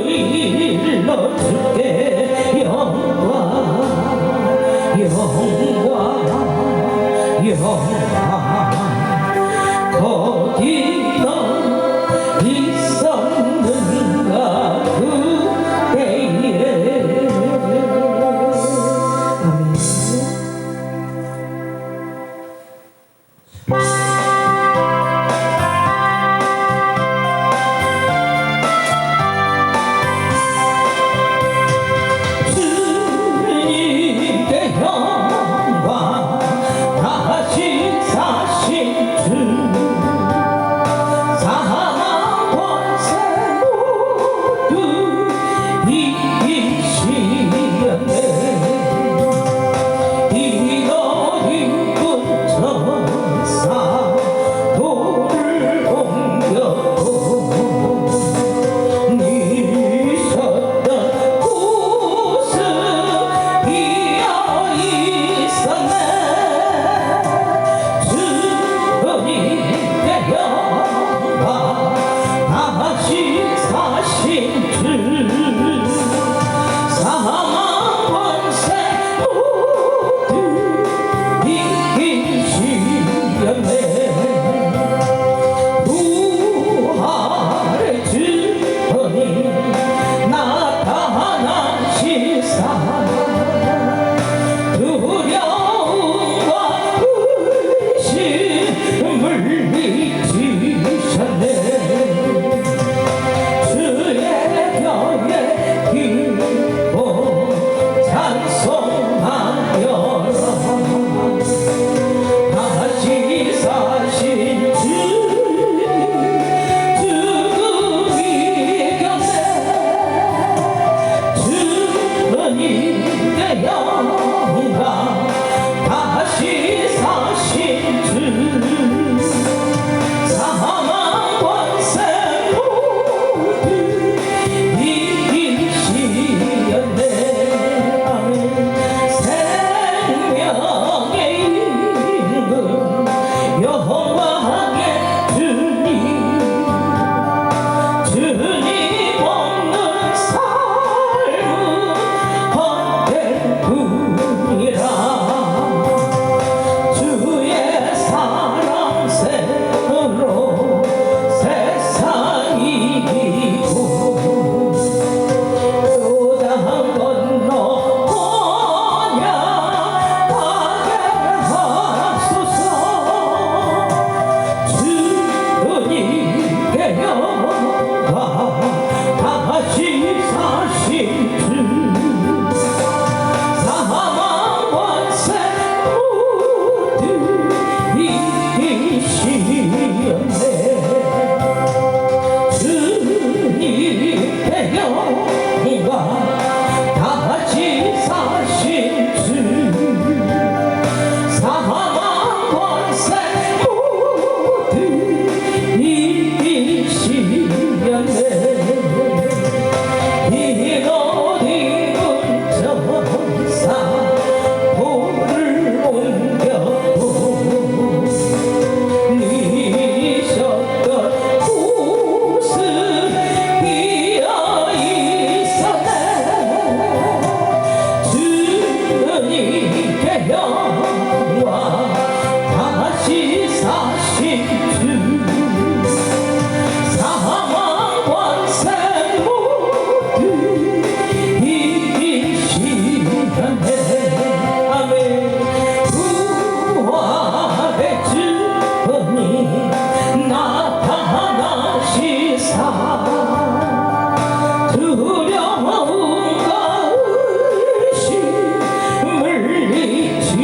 주의 기쁨 찬송하리 영화 다시 사신 주 사망 원세 모두 이기시네 아멘 부활의 주님 나타나시사 두려움과 의심 물리치시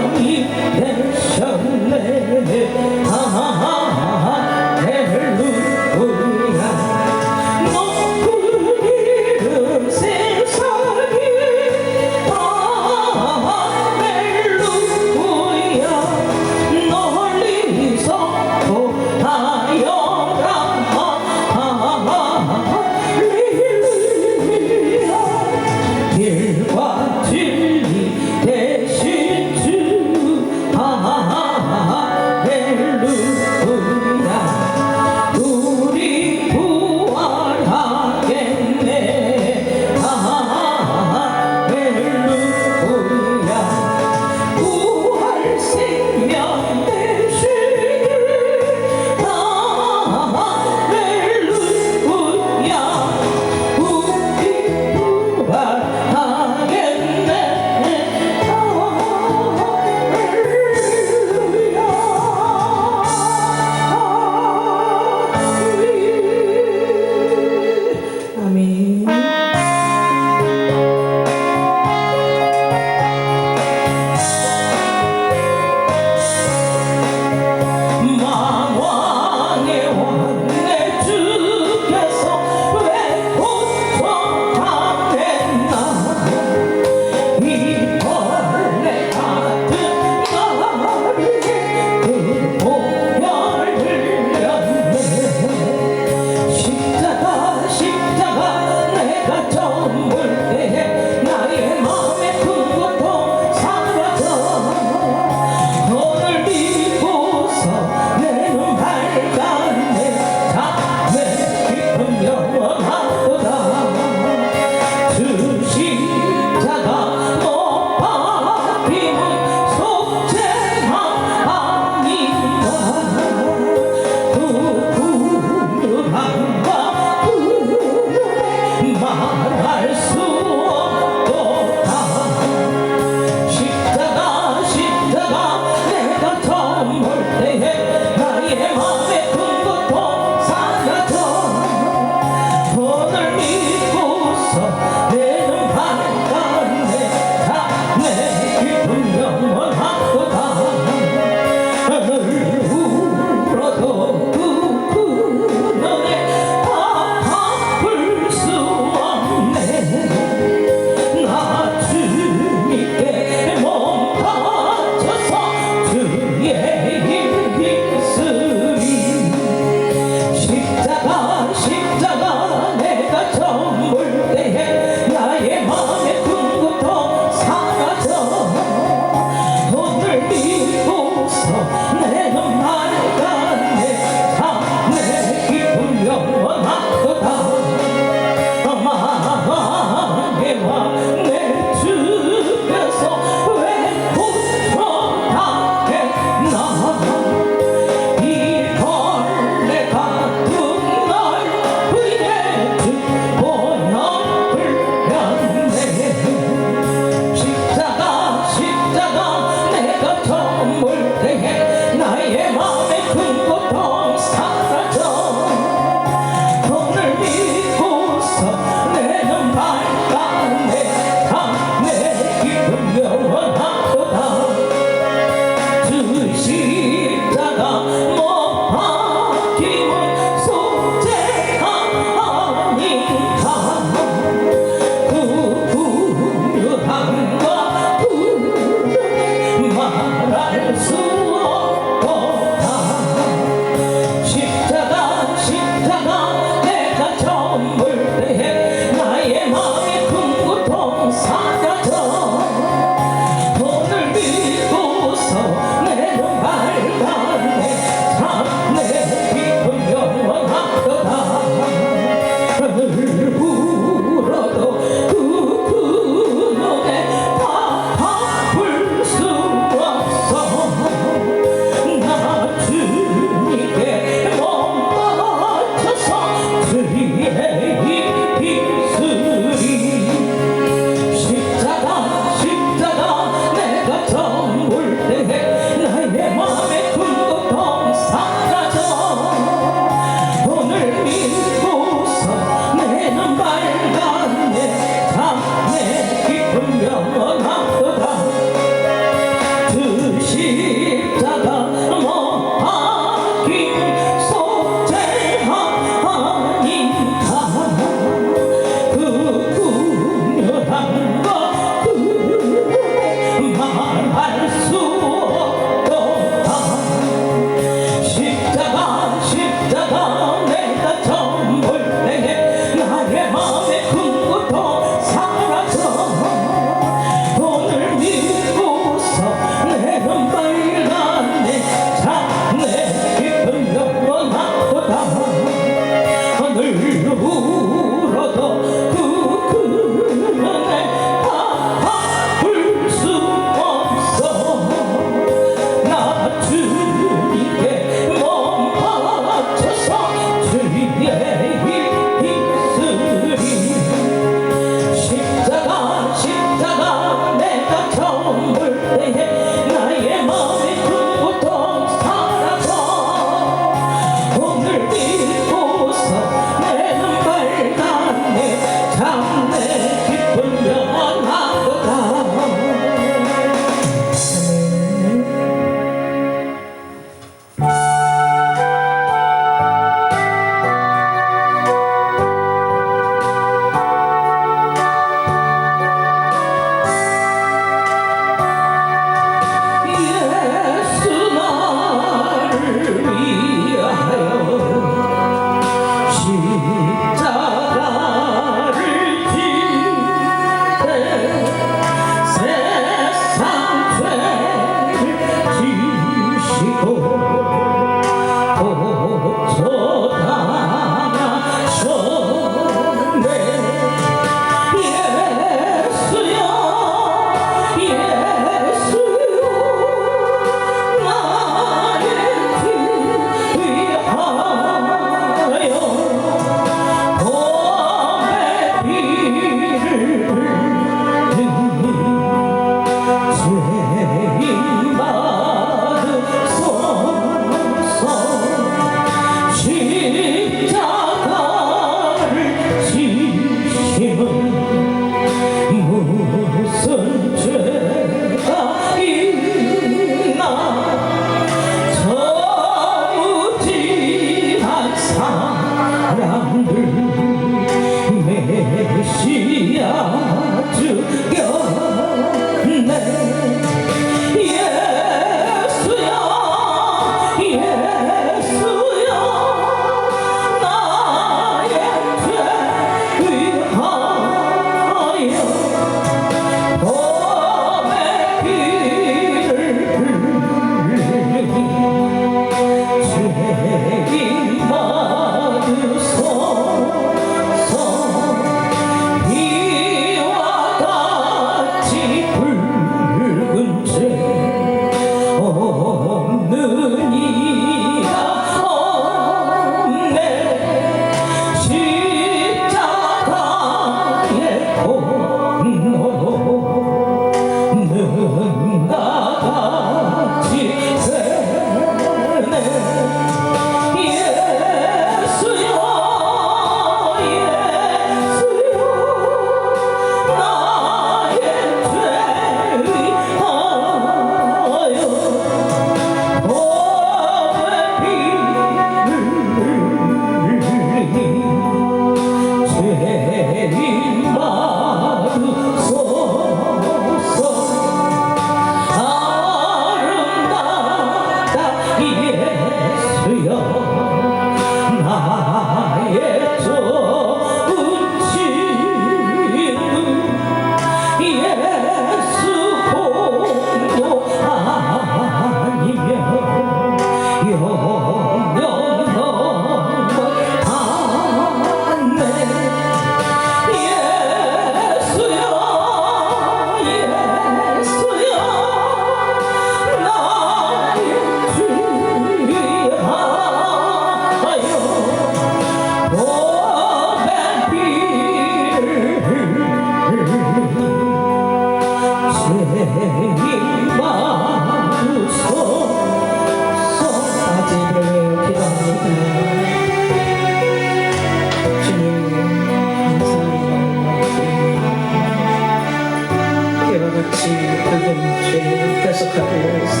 약속하기 위해서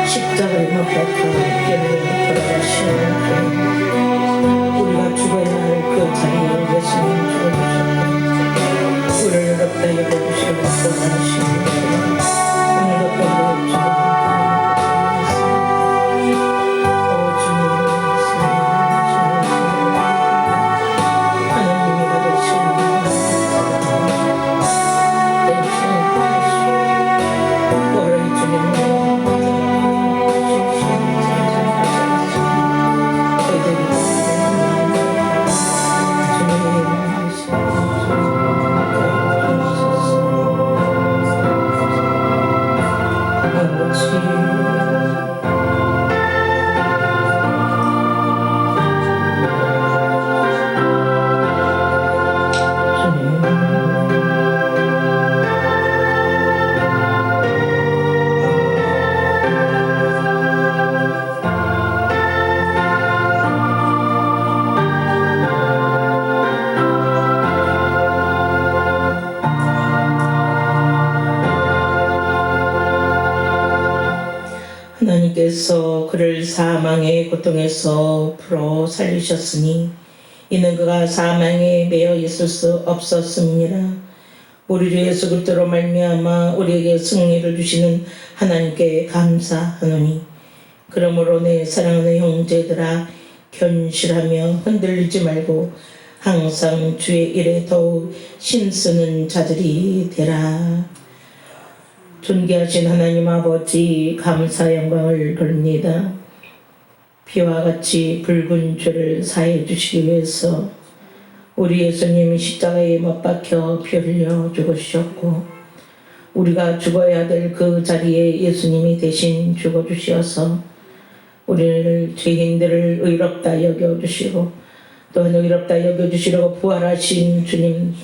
십자가에 못 박혀 깨어 돌아가시는 우리가 죽어야 할 그 자리에 예수님 죽어주셨고 우리를 어렵다 여겨주시고 구원하시는 오늘도 또 주고 하나님께서 그를 사망의 고통에서 풀어 살리셨으니 이는 그가 사망에 매여 있을 수 없었습니다. 우리 주 예수 그리스도로 말미암아 우리에게 승리를 주시는 하나님께 감사하노니 그러므로 내 사랑하는 형제들아 견실하며 흔들리지 말고 항상 주의 일에 더욱 힘쓰는 자들이 되라. 존귀하신 하나님 아버지 감사 영광을 돌립니다. 피와 같이 붉은 죄를 사해 주시기 위해서 우리 예수님이 십자가에 못 박혀 피 흘려 죽으셨고 우리가 죽어야 될 그 자리에 예수님이 대신 죽어주셔서 우리를 죄인들을 의롭다 여겨주시고 또한 의롭다 여겨주시려고 부활하신 주님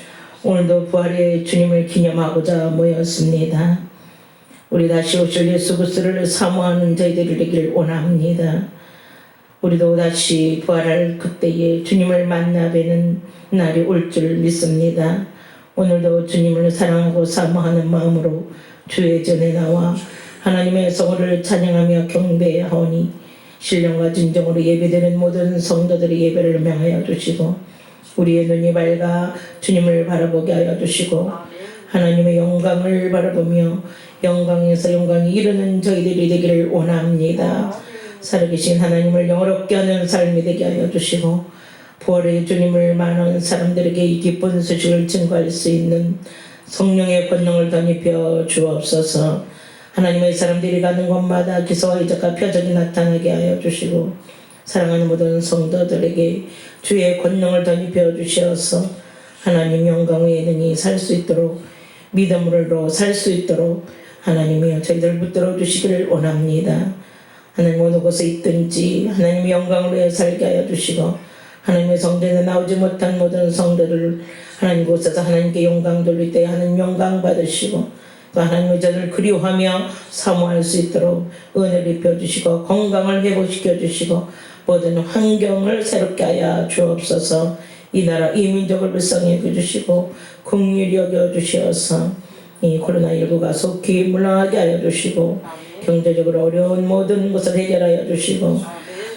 오늘도 부활의 주님을 기념하고자 모였습니다. 우리 다시 오실 예수 그리스도를 사모하는 저희들이 되길 원합니다. 우리도 다시 부활할 그때에 주님을 만나 뵈는 날이 올 줄 믿습니다. 오늘도 주님을 사랑하고 사모하는 마음으로 주의 전에 나와 하나님의 성호를 찬양하며 경배하오니 신령과 진정으로 예배되는 모든 성도들의 예배를 명하여 주시고 우리의 눈이 밝아 주님을 바라보게 하여 주시고 하나님의 영광을 바라보며 영광에서 영광이 이르는 저희들이 되기를 원합니다. 살아계신 하나님을 영어롭게 하는 삶이 되게 하여 주시고 부활의 주님을 많은 사람들에게 이 기쁜 소식을 증거할 수 있는 성령의 권능을 덧입혀 주옵소서. 하나님의 사람들이 가는 곳마다 기사와 이적과 표적이 나타나게 하여 주시고 사랑하는 모든 성도들에게 주의 권능을 덧입혀 주시어서 하나님 영광 외에는 살 수 있도록 믿음으로 살 수 있도록 하나님이여 저희들 붙들어 주시기를 원합니다. 하나님 어느 곳에 있든지 하나님의 영광으로 살게 하여 주시고 하나님의 성전에 나오지 못한 모든 성도를 하나님 곳에서 하나님께 영광 돌릴 때 하나님 영광 받으시고 또 하나님의 저를 그리워하며 사모할 수 있도록 은혜를 입혀주시고 건강을 회복시켜 주시고 모든 환경을 새롭게 하여 주옵소서. 이 나라 이 민족을 불쌍히 여겨주시고 긍휼히 여겨주시어서 이 코로나19가 속히 물러나게 하여 주시고 경제적으로 어려운 모든 것을 해결하여 주시고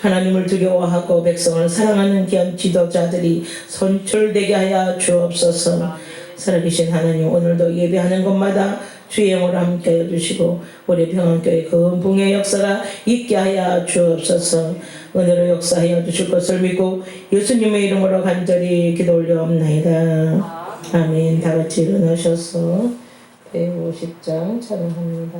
하나님을 두려워하고 백성을 사랑하는 귀한 지도자들이 선출되게 하여 주옵소서. 살아계신 하나님 오늘도 예배하는 곳마다 주의 영으로 함께 하여 주시고 우리 평안교회 근봉의 역사가 있게 하여 주옵소서. 은혜로 역사하여 주실 것을 믿고 예수님의 이름으로 간절히 기도 올려옵나이다. 아멘. 다같이 일어나셔서 150장 찬양합니다.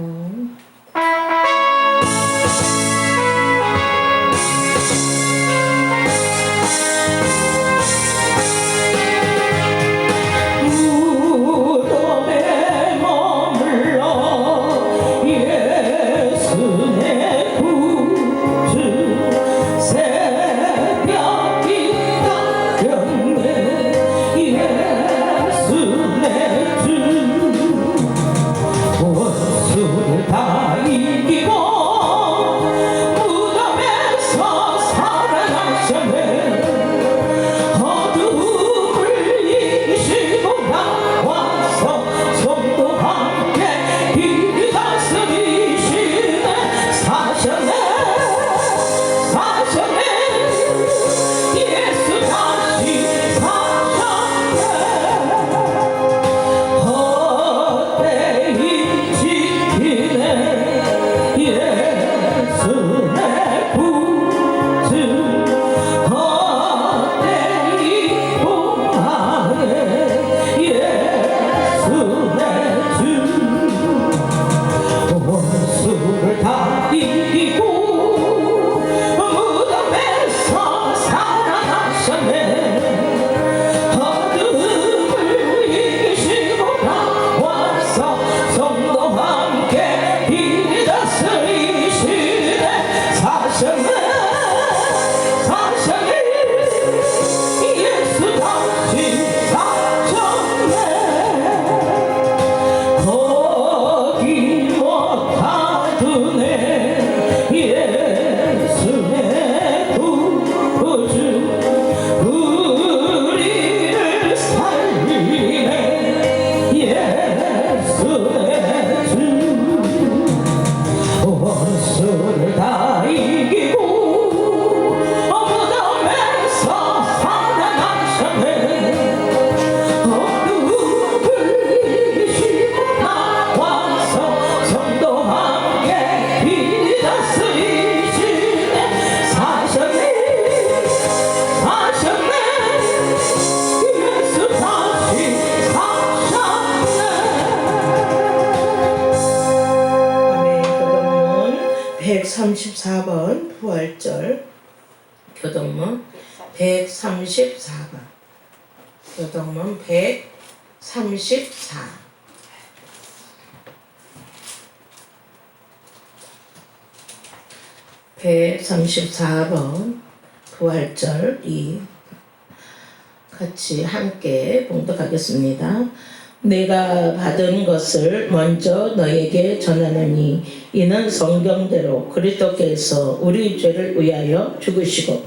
무덤에 머물러 예수 내 구주 새벽이 가렸네 예수 내 주 원수를 다 134번 부활절 교동문 134번 교동문 134 134번 부활절 이 같이 함께 봉독하겠습니다. 내가 받은 것을 먼저 너에게 전하노니 이는 성경대로 그리스도께서 우리 죄를 위하여 죽으시고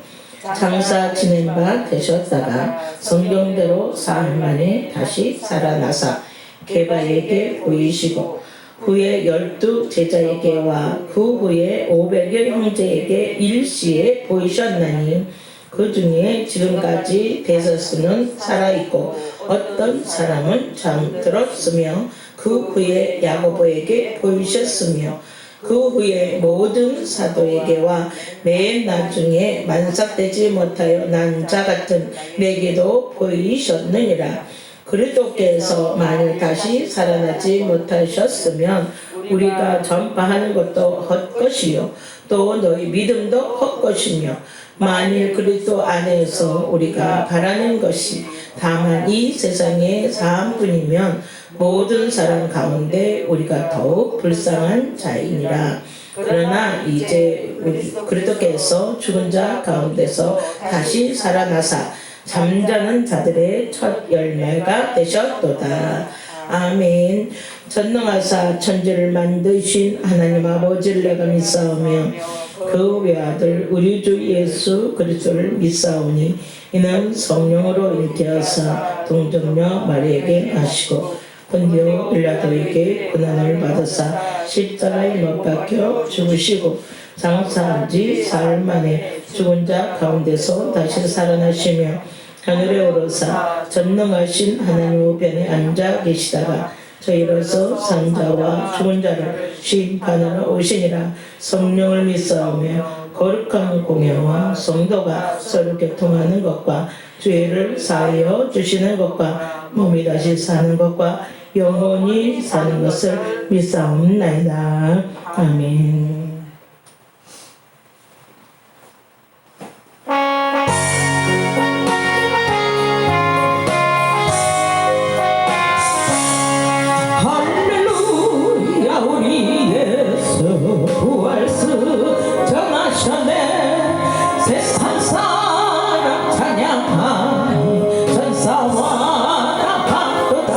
장사 지낸 바 되셨다가 성경대로 사흘 만에 다시 살아나사 게바에게 보이시고 후에 12 제자에게와 그 후에 500여 형제에게 일시에 보이셨나니 그 중에 지금까지 대서수는 살아있고 어떤 사람은 잠들었으며 그 후에 야고보에게 보이셨으며 그 후에 모든 사도에게와 맨 나중에 만삭되지 못하여 난 자 같은 내게도 보이셨느니라. 그리스도께서 만일 다시 살아나지 못하셨으면 우리가 전파하는 것도 헛것이요 또 너희 믿음도 헛것이며 만일 그리스도 안에서 우리가 바라는 것이 다만 이 세상의 사함뿐이면 모든 사람 가운데 우리가 더욱 불쌍한 자이니라. 그러나 이제 그리스도께서 죽은 자 가운데서 다시 살아나사 잠자는 자들의 첫 열매가 되셨도다. 아멘. 전능하사 천지를 만드신 하나님 아버지를 내가 믿사오며 그 외아들 우리 주 예수 그리스도를 믿사오니 이는 성령으로 잉태하사 동정녀 마리에게 나시고 본디오 빌라도에게 고난을 받으사 십자가에 못 박혀 죽으시고 장사한 지 사흘 만에 죽은 자 가운데서 다시 살아나시며 하늘에 오르사 전능하신 하나님 우편에 앉아 계시다가 저희로서 산자와 죽은 자를 심판하러 오시니라. 성령을 믿사오며 거룩한 공예와 성도가 서로 교통하는 것과 죄를 사하여 주시는 것과 몸이 다시 사는 것과 영원히 사는 것을 믿사옵나이다. 아멘. 할렐루야 우리 예수 부활수 전하셨네. 세상 사람 찬양하니 전사와 나바도다.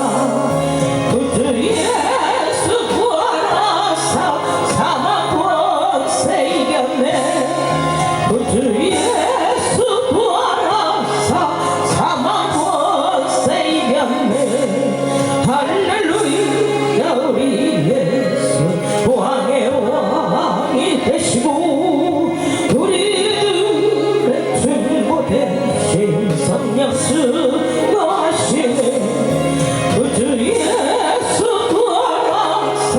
구주 예수 부활하사 사망 권세 이겼네. 구주 예수 부활하사 사망 권세 이겼네. 할렐루야 우리 예수 왕의 왕이 되시고 우리들의 중보 대신 성령 수고하시네. 구주 예수 부활하사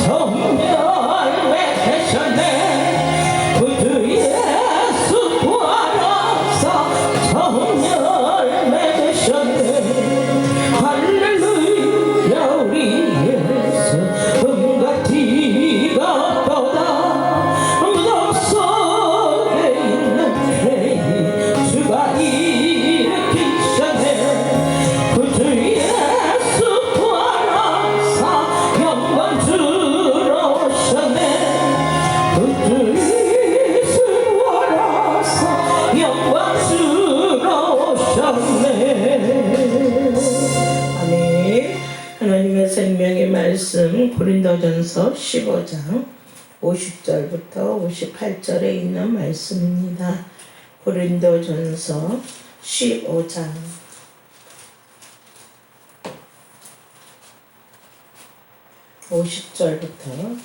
정멸에 되셨네. 구주 예수 부활하사 정멸에 되셨네. 할렐루야 우리 예수 은과 티가 떠다 무덤 속에 있는 죄인 주가 일으키셨네. 구주 예수 부활하사 영광주로 오셨네. 구주 예수 부활하사 영광주로 오셨네. 아멘. 하나님의 생명의 말씀 고린도전서 15장 50절부터 58절에 있는 말씀입니다. 고린도전서 15장 50절부터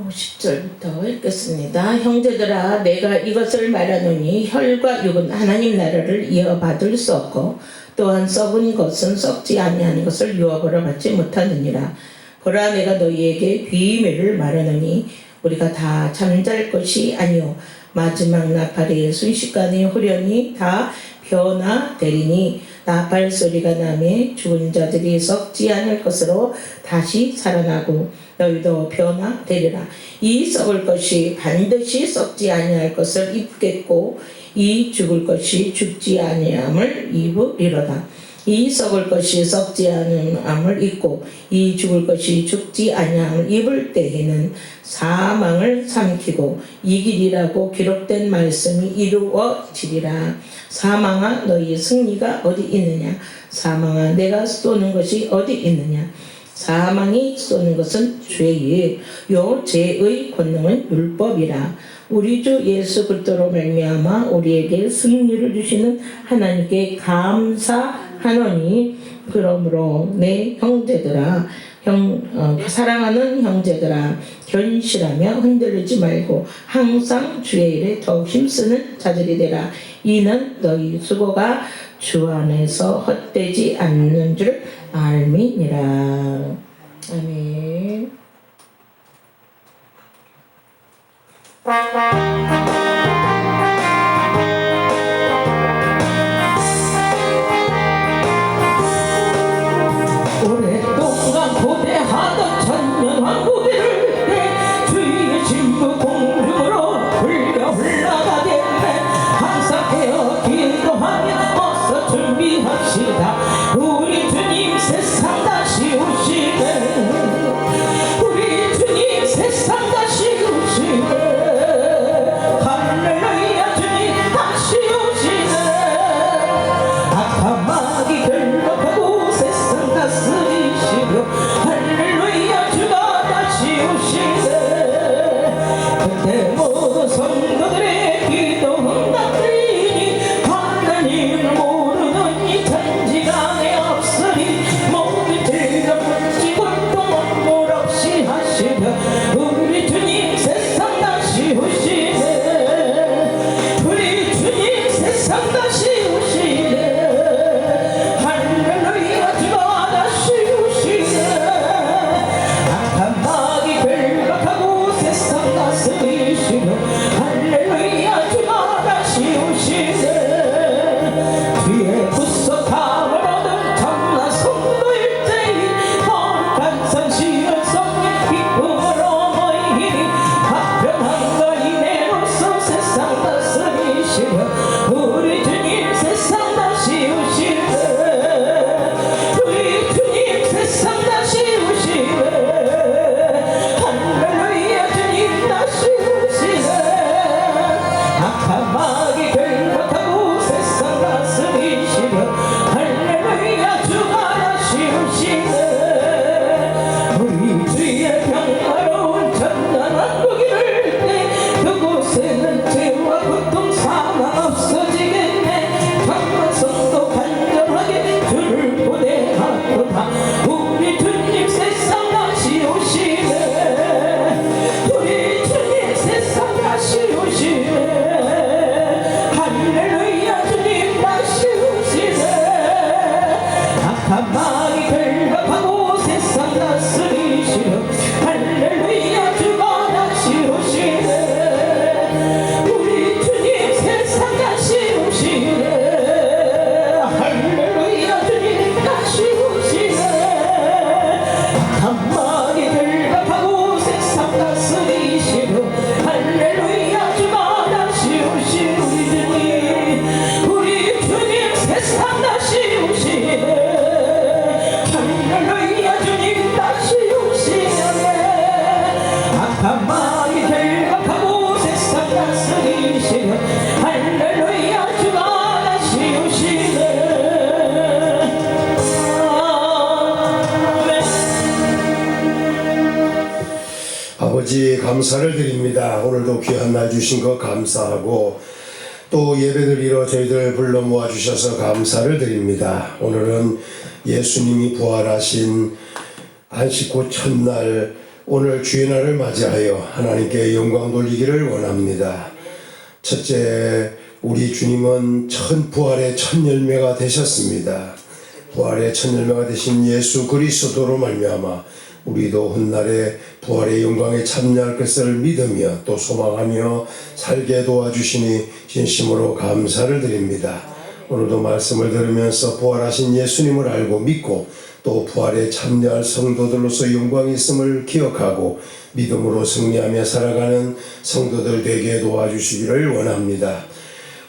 10절부터 읽겠습니다. 형제들아 내가 이것을 말하노니 혈과 육은 하나님 나라를 이어받을 수 없고 또한 썩은 것은 썩지 아니하는 것을 유업으로 받지 못하느니라. 보라 내가 너희에게 비밀을 말하노니 우리가 다 잠잘 것이 아니요 마지막 나팔이 순식간에 후련히 다 변화되리니 나팔 소리가 나매 죽은 자들이 썩지 않을 것으로 다시 살아나고 너희도 변화되리라. 이 썩을 것이 반드시 썩지 아니할 것을 입겠고 이 죽을 것이 죽지 아니함을 입으리로다. 이 썩을 것이 썩지 아니함을 입고 이 죽을 것이 죽지 아니함을 입을 때에는 사망을 삼키고 이기리라고 기록된 말씀이 이루어지리라. 사망아 너희 승리가 어디 있느냐? 사망아 내가 쏘는 것이 어디 있느냐? 사망이 쏘는 것은 죄의 요 죄의 권능은 율법이라. 우리 주 예수 그리스도로 말미암아 우리에게 승리를 주시는 하나님께 감사하노니 그러므로 내 형제들아 사랑하는 형제들아 견실하며 흔들리지 말고 항상 주의 일에 더욱 힘쓰는 자들이 되라. 이는 너희 수고가 주 안에서 헛되지 않는 줄 알미니라. 아멘. 오랫동안 고대하던 천년왕국을 내 주의 신부 공중으로 불려 올라가겠네. 항상 깨어 기도하며 어서 준비합시다. 우리 주님 세상 다시 오시네. 우리 주님 세상 다시 오시네. 할렐루야 주님 다시 오시네. 악한 마귀 결박하고 세상 다스리시며 할렐루야 주가 다시 오시네. 그때 모든 성도들의 기도 응답되니 하나님을 모르는 이 천지간에 없으니 모든 죄가 묻지 고통 원물 없이 하시며 우리 주님 세상 다시 오시네. 우리 주님 세상 다시 오시네. 할렐루야 주가 다시 오시네. 악한 마귀 결박하고 세상 다스리시며 할렐루야 주가 다시 오시네. 뒤에 구속함을 얻은 참나 성도일 때에 거룩한 산시을 성의 기쁨으로 모이니 화평한 거인으로서 세상 다스리시며 우리 주님 세상 다시 오시네. 우리 주님 세상 다시 오시네. 할렐루야 주님 다시 오시네. 악한 마귀 결박하고 세상 다스리시며 할렐루야 주가 다시 오시네. 우리 주의 평화로운 천년왕국을 때 그곳에는 죄와 고통 사망 없어지겠네. 정말 성도 간절하게 주를 고대하도다. 우리 주님 세상 다시 오시네. 우리 주님 세상 다시 오시네. 할렐루야 주님 다시 오시네. 악한 마귀 결박하고 세상 다스리시며 할렐루야 주가 다시 오시네. 우리 주님 세상 다시 오시네. 할렐루야 주님 다시 오시네. 악한 마귀 결박하고 세상 다스리시며 할렐루야 주가 다시 오시네. 우리 주님 세상 다시 오시네. 할렐루야 주님 다시 오시네. 악한 마귀 결박하고 세상 다스리시며 할렐루야 주가 다시 오시네. 아버지 감사를 드립니다. 오늘도 귀한 날 주신 것 감사하고 또 예배드리러 저희들 불러 모아주셔서 감사를 드립니다. 오늘은 예수님이 부활하신 안식 후 첫날 오늘 주의 날을 맞이하여 하나님께 영광 돌리기를 원합니다. 첫째, 우리 주님은 부활의 첫 열매가 되셨습니다. 부활의 첫 열매가 되신 예수 그리스도로 말미암아 우리도 훗날에 부활의 영광에 참여할 것을 믿으며 또 소망하며 살게 도와주시니 진심으로 감사를 드립니다. 오늘도 말씀을 들으면서 부활하신 예수님을 알고 믿고 또 부활에 참여할 성도들로서 영광이 있음을 기억하고 믿음으로 승리하며 살아가는 성도들 되게 도와주시기를 원합니다.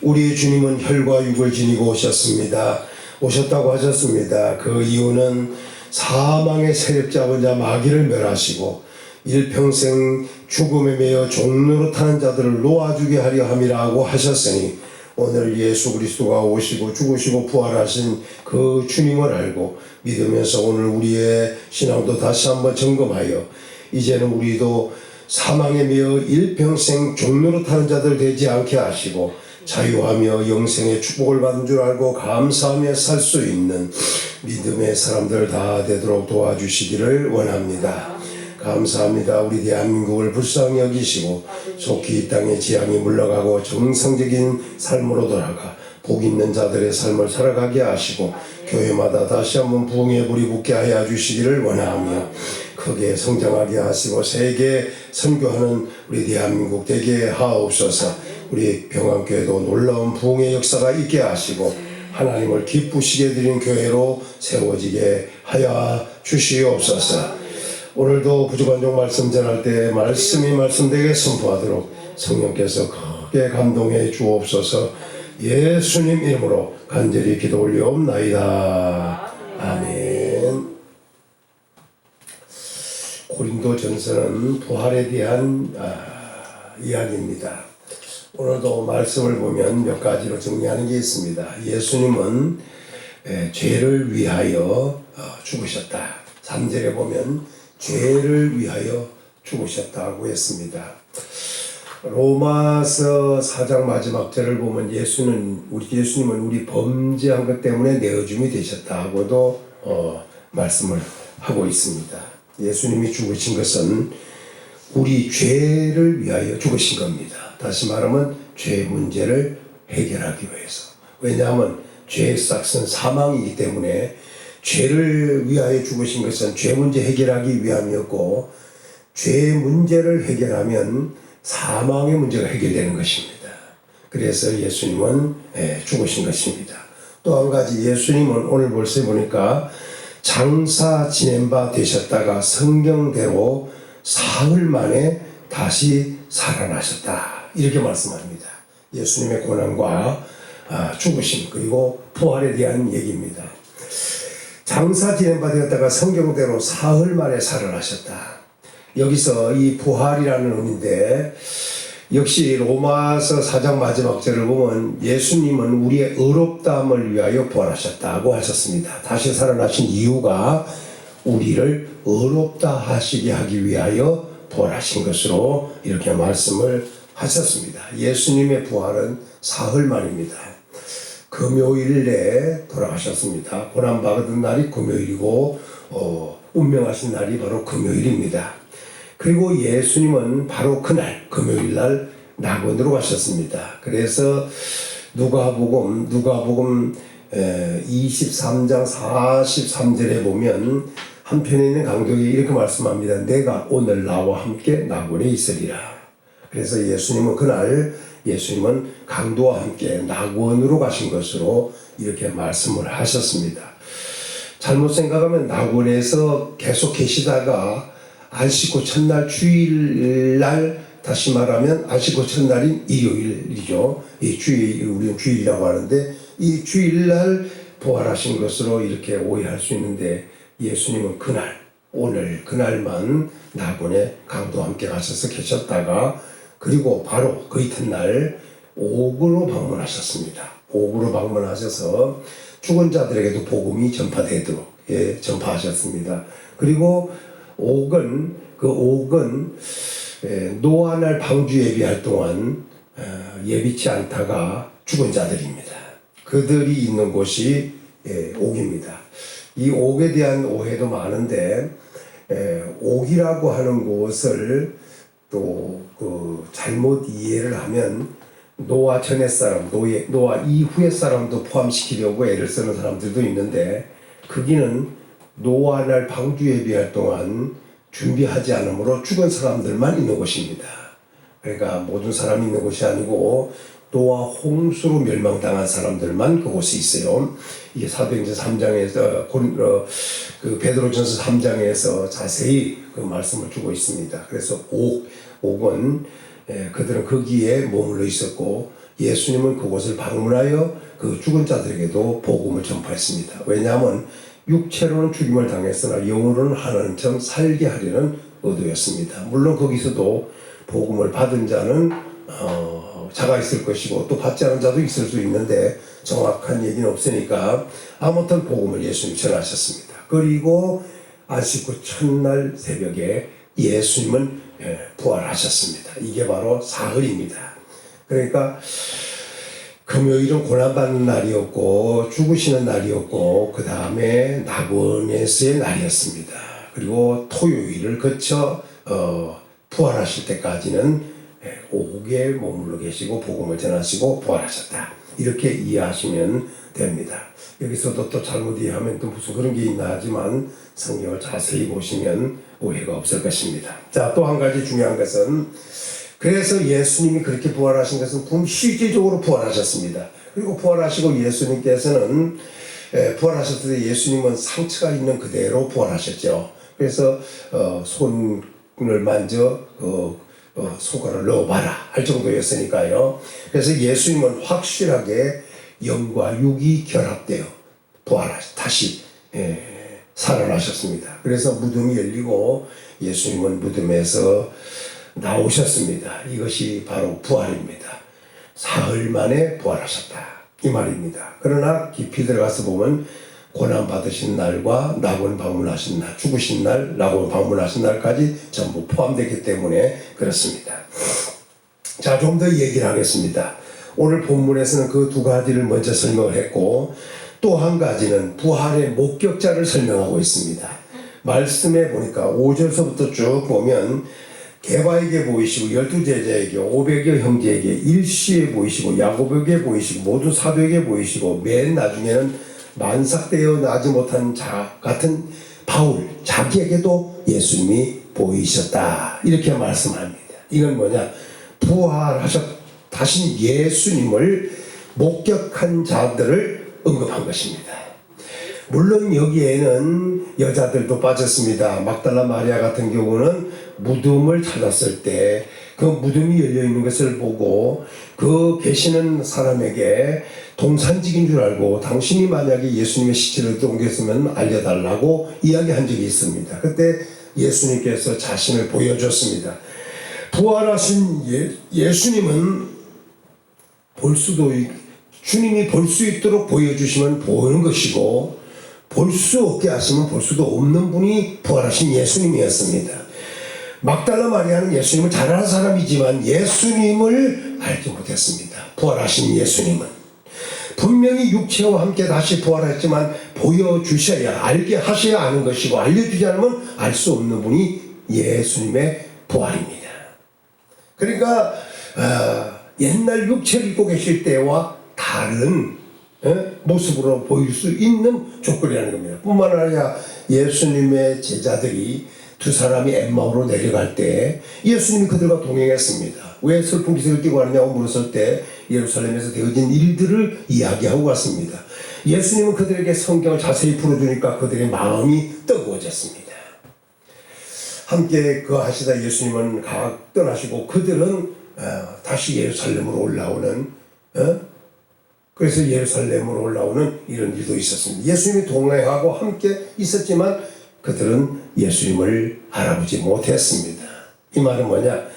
우리 주님은 혈과 육을 지니고 오셨습니다. 오셨다고 하셨습니다. 그 이유는 사망의 세력자 자 마귀를 멸하시고 일평생 죽음에 매여 종로로 타는 자들을 놓아주게 하려 함이라고 하셨으니 오늘 예수 그리스도가 오시고 죽으시고 부활하신 그 주님을 알고 믿으면서 오늘 우리의 신앙도 다시 한번 점검하여 이제는 우리도 사망에 매여 일평생 종로로 타는 자들 되지 않게 하시고 자유하며 영생의 축복을 받은 줄 알고 감사하며 살 수 있는 믿음의 사람들 다 되도록 도와주시기를 원합니다. 감사합니다. 우리 대한민국을 불쌍히 여기시고 속히 이 땅의 지향이 물러가고 정상적인 삶으로 돌아가 복 있는 자들의 삶을 살아가게 하시고 교회마다 다시 한번 부흥의 불이 붙게 하여 주시기를 원하며 크게 성장하게 하시고 세계 선교하는 우리 대한민국 되게 하옵소서. 우리 평안교회도 놀라운 부흥의 역사가 있게 하시고 하나님을 기쁘시게 드린 교회로 세워지게 하여 주시옵소서. 오늘도 부족한 종 말씀 전할 때 말씀이 말씀되게 선포하도록 성령께서 크게 감동해 주옵소서. 예수님 이름으로 간절히 기도 올리옵나이다. 아멘. 고린도전서는 부활에 대한 이야기입니다. 오늘도 말씀을 보면 몇 가지로 정리하는 게 있습니다. 예수님은 죄를 위하여 죽으셨다. 3절에 보면 죄를 위하여 죽으셨다고 했습니다. 로마서 4장 마지막 절을 보면 예수님은 우리 범죄한 것 때문에 내어줌이 되셨다고도 말씀을 하고 있습니다. 예수님이 죽으신 것은 우리 죄를 위하여 죽으신 겁니다. 다시 말하면 죄 문제를 해결하기 위해서. 왜냐하면 죄의 싹은 사망이기 때문에 죄를 위하여 죽으신 것은 죄 문제 해결하기 위함이었고 죄 문제를 해결하면 사망의 문제가 해결되는 것입니다. 그래서 예수님은 죽으신 것입니다. 또 한 가지 예수님은 오늘 벌써 보니까 장사 지낸 바 되셨다가 성경대로 사흘 만에 다시 살아나셨다. 이렇게 말씀합니다. 예수님의 고난과 죽으심 그리고 부활에 대한 얘기입니다. 장사 지낸 바 되었다가 성경대로 사흘 만에 살아나셨다. 여기서 이 부활이라는 의미인데 역시 로마서 4장 마지막 절을 보면 예수님은 우리의 의롭다함을 위하여 부활하셨다고 하셨습니다. 다시 살아나신 이유가 우리를 의롭다 하시게 하기 위하여 부활하신 것으로 이렇게 말씀을 하셨습니다. 예수님의 부활은 사흘 만입니다. 금요일에 돌아가셨습니다. 고난받은 날이 금요일이고 운명하신 날이 바로 금요일입니다. 그리고 예수님은 바로 그날 금요일날 낙원으로 가셨습니다. 그래서 누가복음 23장 43절에 보면 한편에 있는 강독이 이렇게 말씀합니다. 내가 오늘 나와 함께 낙원에 있으리라. 그래서 예수님은 그날 예수님은 강도와 함께 낙원으로 가신 것으로 이렇게 말씀을 하셨습니다. 잘못 생각하면 낙원에서 계속 계시다가 안식구 첫날 주일날 다시 말하면 안식구 첫날인 일요일이죠. 이 우리는 주일이라고 하는데 이 주일날 부활하신 것으로 이렇게 오해할 수 있는데 예수님은 오늘 그날만 낙원에 강도와 함께 가셔서 계셨다가 그리고 바로 그 이튿날 옥으로 방문하셨습니다. 옥으로 방문하셔서 죽은 자들에게도 복음이 전파되도록 전파하셨습니다. 그리고 옥은 노아날 방주 예비할 동안 예비치 않다가 죽은 자들입니다. 그들이 있는 곳이 옥입니다. 이 옥에 대한 오해도 많은데 옥이라고 하는 것을 또 잘못 이해를 하면 노아 전의 사람, 노아 이후의 사람도 포함시키려고 애를 쓰는 사람들도 있는데 거기는 노아 날 방주 예비할 동안 준비하지 않으므로 죽은 사람들만 있는 곳입니다. 그러니까 모든 사람이 있는 곳이 아니고 노아 홍수로 멸망당한 사람들만 그곳에 있어요. 이게 사도행전 3장에서 그 베드로전서 3장에서 자세히 그 말씀을 주고 있습니다. 그래서 옥은 그들은 거기에 머물러 있었고 예수님은 그곳을 방문하여 그 죽은 자들에게도 복음을 전파했습니다. 왜냐하면 육체로는 죽임을 당했으나 영으로는 하나님처럼 살게 하려는 의도였습니다. 물론 거기서도 복음을 받은 자는 자가 있을 것이고 또 받지 않은 자도 있을 수 있는데 정확한 얘기는 없으니까 아무튼 복음을 예수님 전하셨습니다. 그리고 안식구 첫날 새벽에 예수님은 부활하셨습니다. 이게 바로 사흘입니다. 그러니까 금요일은 고난받는 날이었고 죽으시는 날이었고 그 다음에 나그네스의 날이었습니다. 그리고 토요일을 거쳐 부활하실 때까지는 옥에 머물러 계시고 복음을 전하시고 부활하셨다. 이렇게 이해하시면 됩니다. 여기서도 또 잘못 이해하면 또 무슨 그런 게 있나 하지만 성경을 자세히 보시면 오해가 없을 것입니다. 자, 또 한 가지 중요한 것은 그래서 예수님이 그렇게 부활하신 것은 실질적으로 부활하셨습니다. 그리고 부활하시고 예수님께서는 부활하셨을 때 예수님은 상처가 있는 그대로 부활하셨죠. 그래서 손을 만져 손가락을 넣어봐라 할 정도였으니까요. 그래서 예수님은 확실하게 영과 육이 결합되어 다시 살아나셨습니다. 그래서 무덤이 열리고 예수님은 무덤에서 나오셨습니다. 이것이 바로 부활입니다. 사흘 만에 부활하셨다 이 말입니다. 그러나 깊이 들어가서 보면 고난받으신 날과 낙원 방문하신 날, 죽으신 날, 낙원 방문하신 날까지 전부 포함되기 때문에 그렇습니다. 자, 좀 더 얘기를 하겠습니다. 오늘 본문에서는 그 두 가지를 먼저 설명을 했고 또 한 가지는 부활의 목격자를 설명하고 있습니다. 말씀에 보니까 5절서부터 쭉 보면 게바에게 보이시고 12제자에게 500여 형제에게 일시에 보이시고 야곱에게 보이시고 모든 사도에게 보이시고 맨 나중에는 만삭되어 나지 못한 자 같은 바울 자기에게도 예수님이 보이셨다 이렇게 말씀합니다. 이건 뭐냐? 부활하신 예수님을 목격한 자들을 언급한 것입니다. 물론 여기에는 여자들도 빠졌습니다. 막달라 마리아 같은 경우는 무덤을 찾았을 때 그 무덤이 열려있는 것을 보고 그 계시는 사람에게 동산직인 줄 알고 당신이 만약에 예수님의 시체를 옮겼으면 알려달라고 이야기한 적이 있습니다. 그때 예수님께서 자신을 보여줬습니다. 부활하신 예수님은 주님이 볼 수 있도록 보여주시면 보이는 것이고 볼 수 없게 하시면 볼 수도 없는 분이 부활하신 예수님이었습니다. 막달라 마리아는 예수님을 잘 아는 사람이지만 예수님을 알지 못했습니다. 부활하신 예수님은 분명히 육체와 함께 다시 부활했지만 보여주셔야 알게 하셔야 아는 것이고 알려주지 않으면 알 수 없는 분이 예수님의 부활입니다. 그러니까 옛날 육체를 입고 계실 때와 다른 모습으로 보일 수 있는 조건이라는 겁니다. 뿐만 아니라 예수님의 제자들이 두 사람이 엠마오로 내려갈 때 예수님이 그들과 동행했습니다. 왜 슬픈 기색을 띠고 가느냐고 물었을 때 예루살렘에서 되어진 일들을 이야기하고 갔습니다. 예수님은 그들에게 성경을 자세히 풀어주니까 그들의 마음이 뜨거워졌습니다. 함께 하시다 예수님은 각 떠나시고 그들은 다시 예루살렘으로 올라오는 그래서 예루살렘으로 올라오는 이런 일도 있었습니다. 예수님이 동행하고 함께 있었지만 그들은 예수님을 알아보지 못했습니다. 이 말은 뭐냐?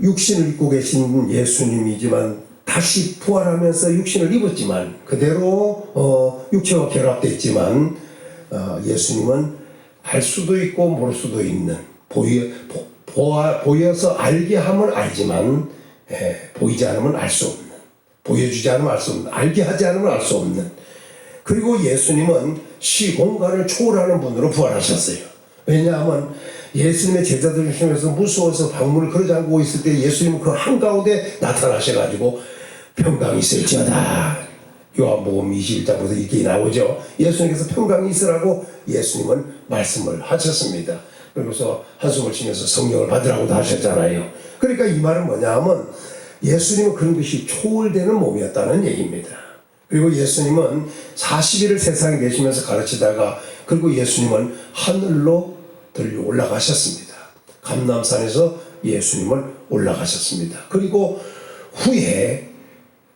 육신을 입고 계신 예수님이지만 다시 부활하면서 육신을 입었지만 그대로 육체와 결합됐지만 예수님은 알 수도 있고 모를 수도 있는 보여서 알게 하면 알지만 보이지 않으면 알 수 없는 보여주지 않으면 알 수 없는 알게 하지 않으면 알 수 없는 그리고 예수님은 시공간을 초월하는 분으로 부활하셨어요. 왜냐하면 예수님의 제자들을 통해서 무서워서 방문을 걸어잠그고 있을 때 예수님은 그 한가운데 나타나셔가지고 평강이 있을지어다. 요한복음 21장부터 이렇게 나오죠. 예수님께서 평강이 있으라고 예수님은 말씀을 하셨습니다. 그러면서 한숨을 쉬면서 성령을 받으라고도 하셨잖아요. 그러니까 이 말은 뭐냐 하면 예수님은 그런 것이 초월되는 몸이었다는 얘기입니다. 그리고 예수님은 40일을 세상에 계시면서 가르치다가 그리고 예수님은 하늘로 들려 올라가셨습니다. 감람산에서 예수님은 올라가셨습니다. 그리고 후에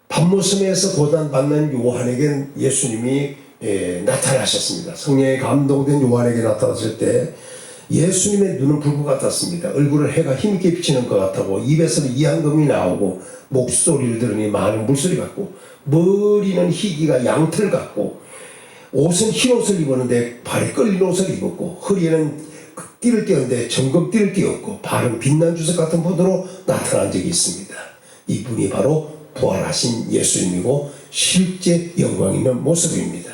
밤모섬에서 고난받는 요한에게 예수님이 나타나셨습니다. 성령에 감동된 요한에게 나타났을 때 예수님의 눈은 불꽃 같았습니다. 얼굴을 해가 힘있게 비치는 것 같고 입에서는 이한금이 나오고 목소리를 들으니 많은 물소리 같고 머리는 희기가 양털 같고 옷은 흰 옷을 입었는데 발에 끌린 옷을 입었고 허리에는 띠를 띄었는데 정금띠를 띄었고 발은 빛난 주석 같은 분으로 나타난 적이 있습니다. 이분이 바로 부활하신 예수님이고 실제 영광 있는 모습입니다.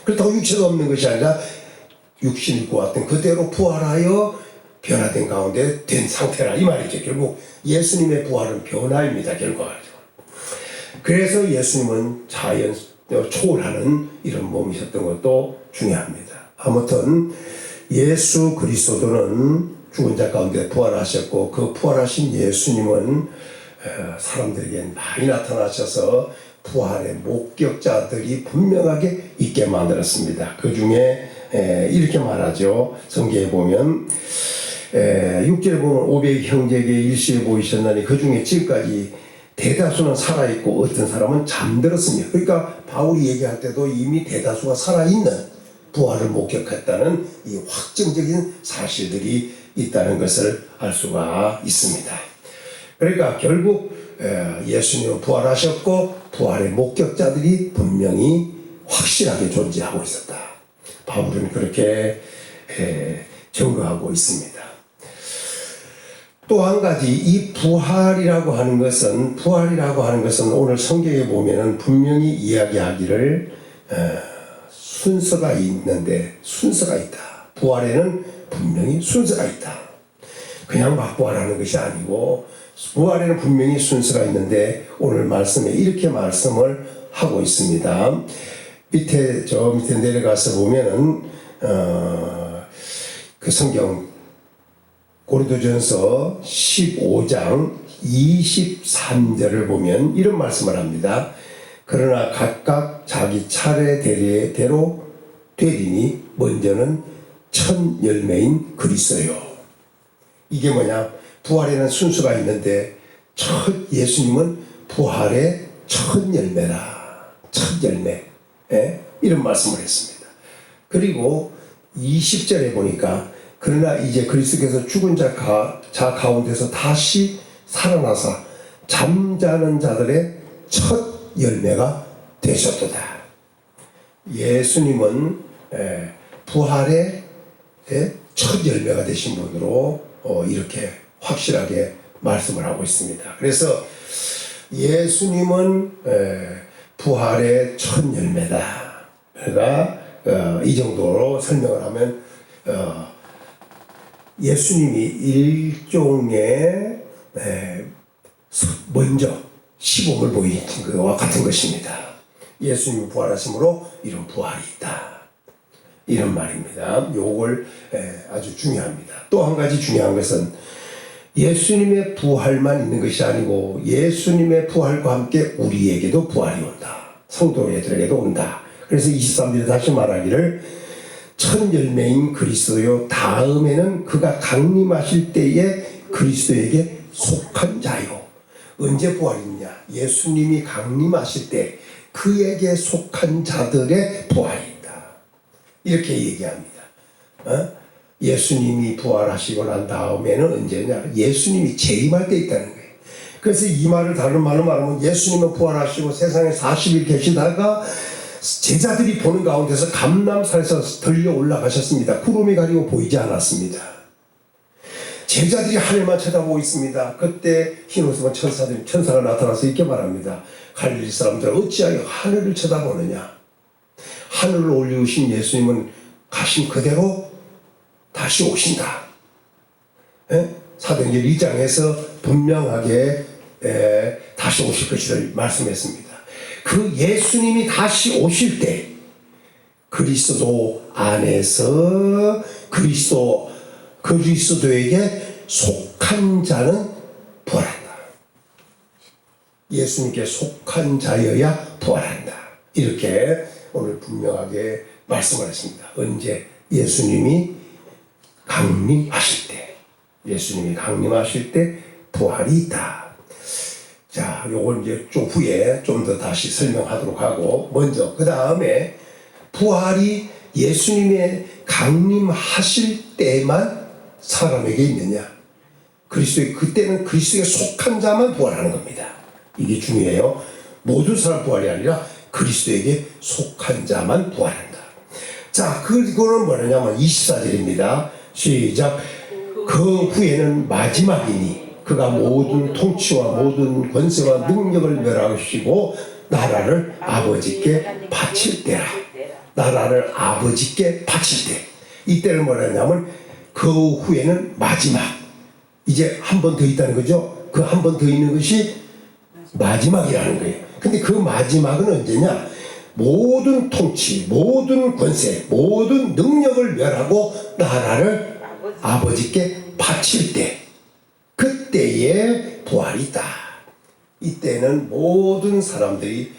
그렇다고 육체가 없는 것이 아니라 육신을 입고 왔던 그대로 부활하여 변화된 가운데 된 상태라 이 말이죠. 결국 예수님의 부활은 변화입니다. 결과적으로. 그래서 예수님은 자연 초월하는 이런 몸이셨던 것도 중요합니다. 아무튼 예수 그리스도는 죽은 자 가운데 부활하셨고 그 부활하신 예수님은 사람들에게 많이 나타나셔서 부활의 목격자들이 분명하게 있게 만들었습니다. 그 중에 이렇게 말하죠. 성경에 보면 6절에 보면 500 형제에게 일시에 보이셨나니 그 중에 지금까지 대다수는 살아있고 어떤 사람은 잠들었으며 그러니까 바울이 얘기할 때도 이미 대다수가 살아있는 부활을 목격했다는 이 확정적인 사실들이 있다는 것을 알 수가 있습니다. 그러니까 결국 예수님은 부활하셨고 부활의 목격자들이 분명히 확실하게 존재하고 있었다. 바울은 그렇게 증거하고 있습니다. 또 한 가지 이 부활이라고 하는 것은 오늘 성경에 보면은 분명히 이야기하기를 순서가 있는데 순서가 있다. 부활에는 분명히 순서가 있다. 그냥 막 부활하는 것이 아니고 부활에는 분명히 순서가 있는데 오늘 말씀에 이렇게 말씀을 하고 있습니다. 저 밑에 내려가서 보면은 그 성경 고린도전서 15장 23절을 보면 이런 말씀을 합니다. 그러나 각각 자기 차례대로 되리니 먼저는 첫 열매인 그리스도요. 이게 뭐냐? 부활에는 순서가 있는데 예수님은 부활의 첫 열매라. 첫 열매. 이런 말씀을 했습니다. 그리고 20절에 보니까 그러나 이제 그리스도께서 죽은 자 가운데서 다시 살아나사 잠자는 자들의 첫 열매가 되셨도다. 예수님은 부활의 첫 열매가 되신 분으로 이렇게 확실하게 말씀을 하고 있습니다. 그래서 예수님은 부활의 첫 열매다. 그러니까 이 정도로 설명을 하면 예수님이 일종의 먼저 시범을 보이는 것과 같은 것입니다. 예수님이 부활하심으로 이런 부활이 있다. 이런 말입니다. 요걸 아주 중요합니다. 또 한 가지 중요한 것은 예수님의 부활만 있는 것이 아니고 예수님의 부활과 함께 우리에게도 부활이 온다. 성도들에게도 온다. 그래서 23절에 다시 말하기를 첫 열매인 그리스도요 다음에는 그가 강림하실 때에 그리스도에게 속한 자요. 언제 부활이냐? 예수님이 강림하실 때 그에게 속한 자들의 부활이 있다. 이렇게 얘기합니다. 예수님이 부활하시고 난 다음에는 언제냐? 예수님이 재림할 때 있다는 거예요. 그래서 이 말을 다른 말로 말하면 예수님은 부활하시고 세상에 40일 계시다가 제자들이 보는 가운데서 감람산에서 들려 올라가셨습니다. 구름이 가리고 보이지 않았습니다. 제자들이 하늘만 쳐다보고 있습니다. 그때 흰옷 입은 천사가 나타나서 이렇게 말합니다. 갈릴리 사람들 어찌하여 하늘을 쳐다보느냐? 하늘을 올리우신 예수님은 가신 그대로 다시 오신다. 사도행전 2장에서 분명하게 다시 오실 것을 말씀했습니다. 그 예수님이 다시 오실 때 그리스도 안에서 그리스도에게 속한 자는 부활한다. 예수님께 속한 자여야 부활한다. 이렇게 오늘 분명하게 말씀을 했습니다. 언제? 예수님이 강림하실 때 부활이 있다. 자, 요걸 이제 좀 후에 좀 더 다시 설명하도록 하고, 먼저 그 다음에 부활이 예수님의 강림하실 때만 사람에게 있느냐? 그때는 그리스도에 속한 자만 부활하는 겁니다. 이게 중요해요. 모든 사람 부활이 아니라 그리스도에게 속한 자만 부활한다. 자, 그거는 뭐냐면 24절입니다. 시작. 그 후에는 마지막이니 그가 모든 통치와 모든 권세와 능력을 멸하시고 나라를 아버지께 바칠 때라. 나라를 아버지께 바칠 때. 이때는 뭐냐면 그 후에는 마지막. 이제 한 번 더 있다는 거죠. 그 한 번 더 있는 것이 마지막이라는 거예요. 근데 그 마지막은 언제냐? 모든 통치, 모든 권세, 모든 능력을 멸하고 나라를 아버지께 바칠 때, 그때에 부활이 있다. 이때는 모든 사람들이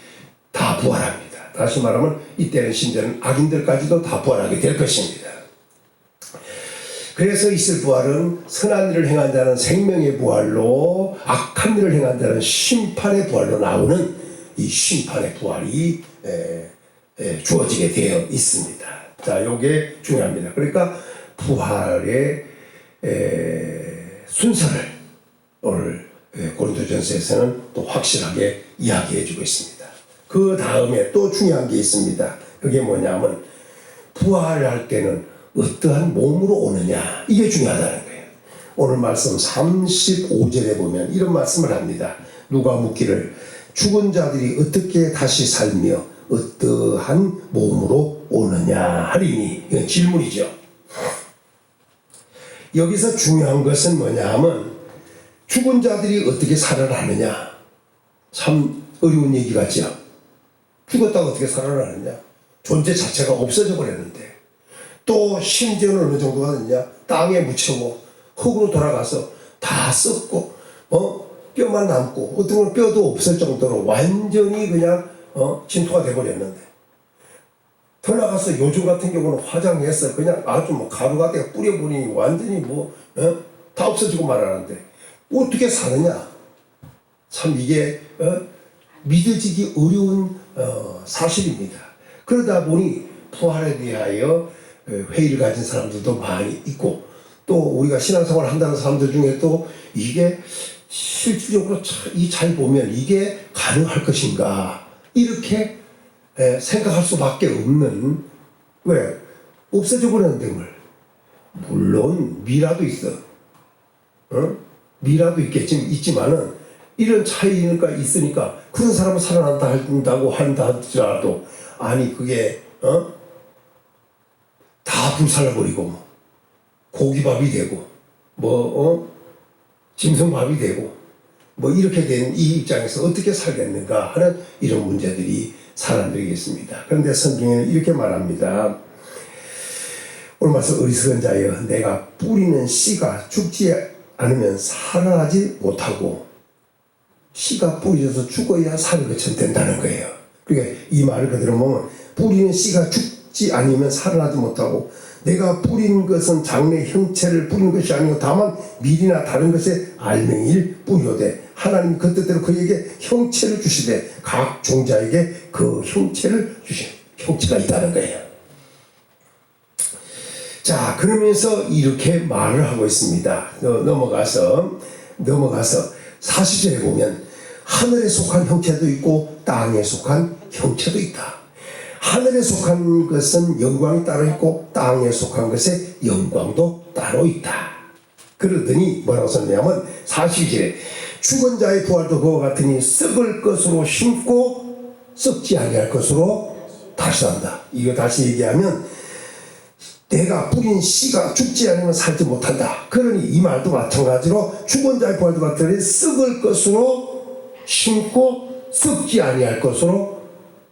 다 부활합니다. 다시 말하면 이때는 심지어는 악인들까지도 다 부활하게 될 것입니다. 그래서 있을 부활은 선한 일을 행한 자는 생명의 부활로, 악한 일을 행한 자는 심판의 부활로 나오는 이 심판의 부활이 주어지게 되어 있습니다. 자, 요게 중요합니다. 그러니까 부활의 순서를 오늘 고린도전서에서는 또 확실하게 이야기해 주고 있습니다. 그 다음에 또 중요한 게 있습니다. 그게 뭐냐면 부활할 때는 어떠한 몸으로 오느냐, 이게 중요하다는 거예요. 오늘 말씀 35절에 보면 이런 말씀을 합니다. 누가 묻기를 죽은 자들이 어떻게 다시 살며 어떠한 몸으로 오느냐 하리니, 이건 질문이죠. 여기서 중요한 것은 뭐냐 하면 죽은 자들이 어떻게 살아나느냐. 참 어려운 얘기 같죠. 죽었다고 어떻게 살아나느냐. 존재 자체가 없어져 버렸는데, 또 심지어는 어느 정도가 되냐, 땅에 묻히고 흙으로 돌아가서 다 썩고 뼈만 남고 어떤 건 뼈도 없을 정도로 완전히 그냥 진토가 돼버렸는데, 더 나가서 요즘 같은 경우는 화장해서 그냥 아주 가루 갖다가 뿌려버리니 완전히 다 없어지고 말하는데 어떻게 사느냐. 참 이게 믿어지기 어려운 사실입니다. 그러다 보니 부활에 대하여 회의를 가진 사람들도 많이 있고, 또 우리가 신앙생활을 한다는 사람들 중에 또 이게 실질적으로 잘 보면 이게 가능할 것인가, 이렇게 생각할 수밖에 없는, 왜? 없어져 버렸는데 뭘. 물론 미라도 있어. 미라도 있지만은 이런 차이가 있으니까 그런 사람은 살아난다고 한다 하더라도, 아니 그게 다 불살라버리고 고기밥이 되고 짐승밥이 되고 이렇게 된 이 입장에서 어떻게 살겠는가 하는 이런 문제들이 사람들에게 있습니다. 그런데 성경에는 이렇게 말합니다. 오늘 말씀, 어리석은 자여, 내가 뿌리는 씨가 죽지 않으면 살아나지 못하고 씨가 뿌려져서 죽어야 사는 것처럼 된다는 거예요. 그러니까 이 말을 그대로 보면 뿌리는 씨가 죽지 않으면 살아나지 못하고, 내가 뿌린 것은 장래 형체를 뿌린 것이 아니고 다만 밀이나 다른 것의 알맹이를 뿌리오되 하나님 그 뜻대로 그에게 형체를 주시되 각 종자에게 그 형체를 형체가 있다는 거예요. 자, 그러면서 이렇게 말을 하고 있습니다. 넘어가서 40절에 보면 하늘에 속한 형체도 있고 땅에 속한 형체도 있다. 하늘에 속한 것은 영광이 따로 있고 땅에 속한 것에 영광도 따로 있다. 그러더니 뭐라고 썼냐면 40절에 죽은 자의 부활도 그와 같으니 썩을 것으로 심고 썩지 아니할 것으로 다시 산다. 이거 다시 얘기하면 내가 뿌린 씨가 죽지 않으면 살지 못한다. 그러니 이 말도 마찬가지로 죽은 자의 부활도 같으니 썩을 것으로 심고 썩지 아니할 것으로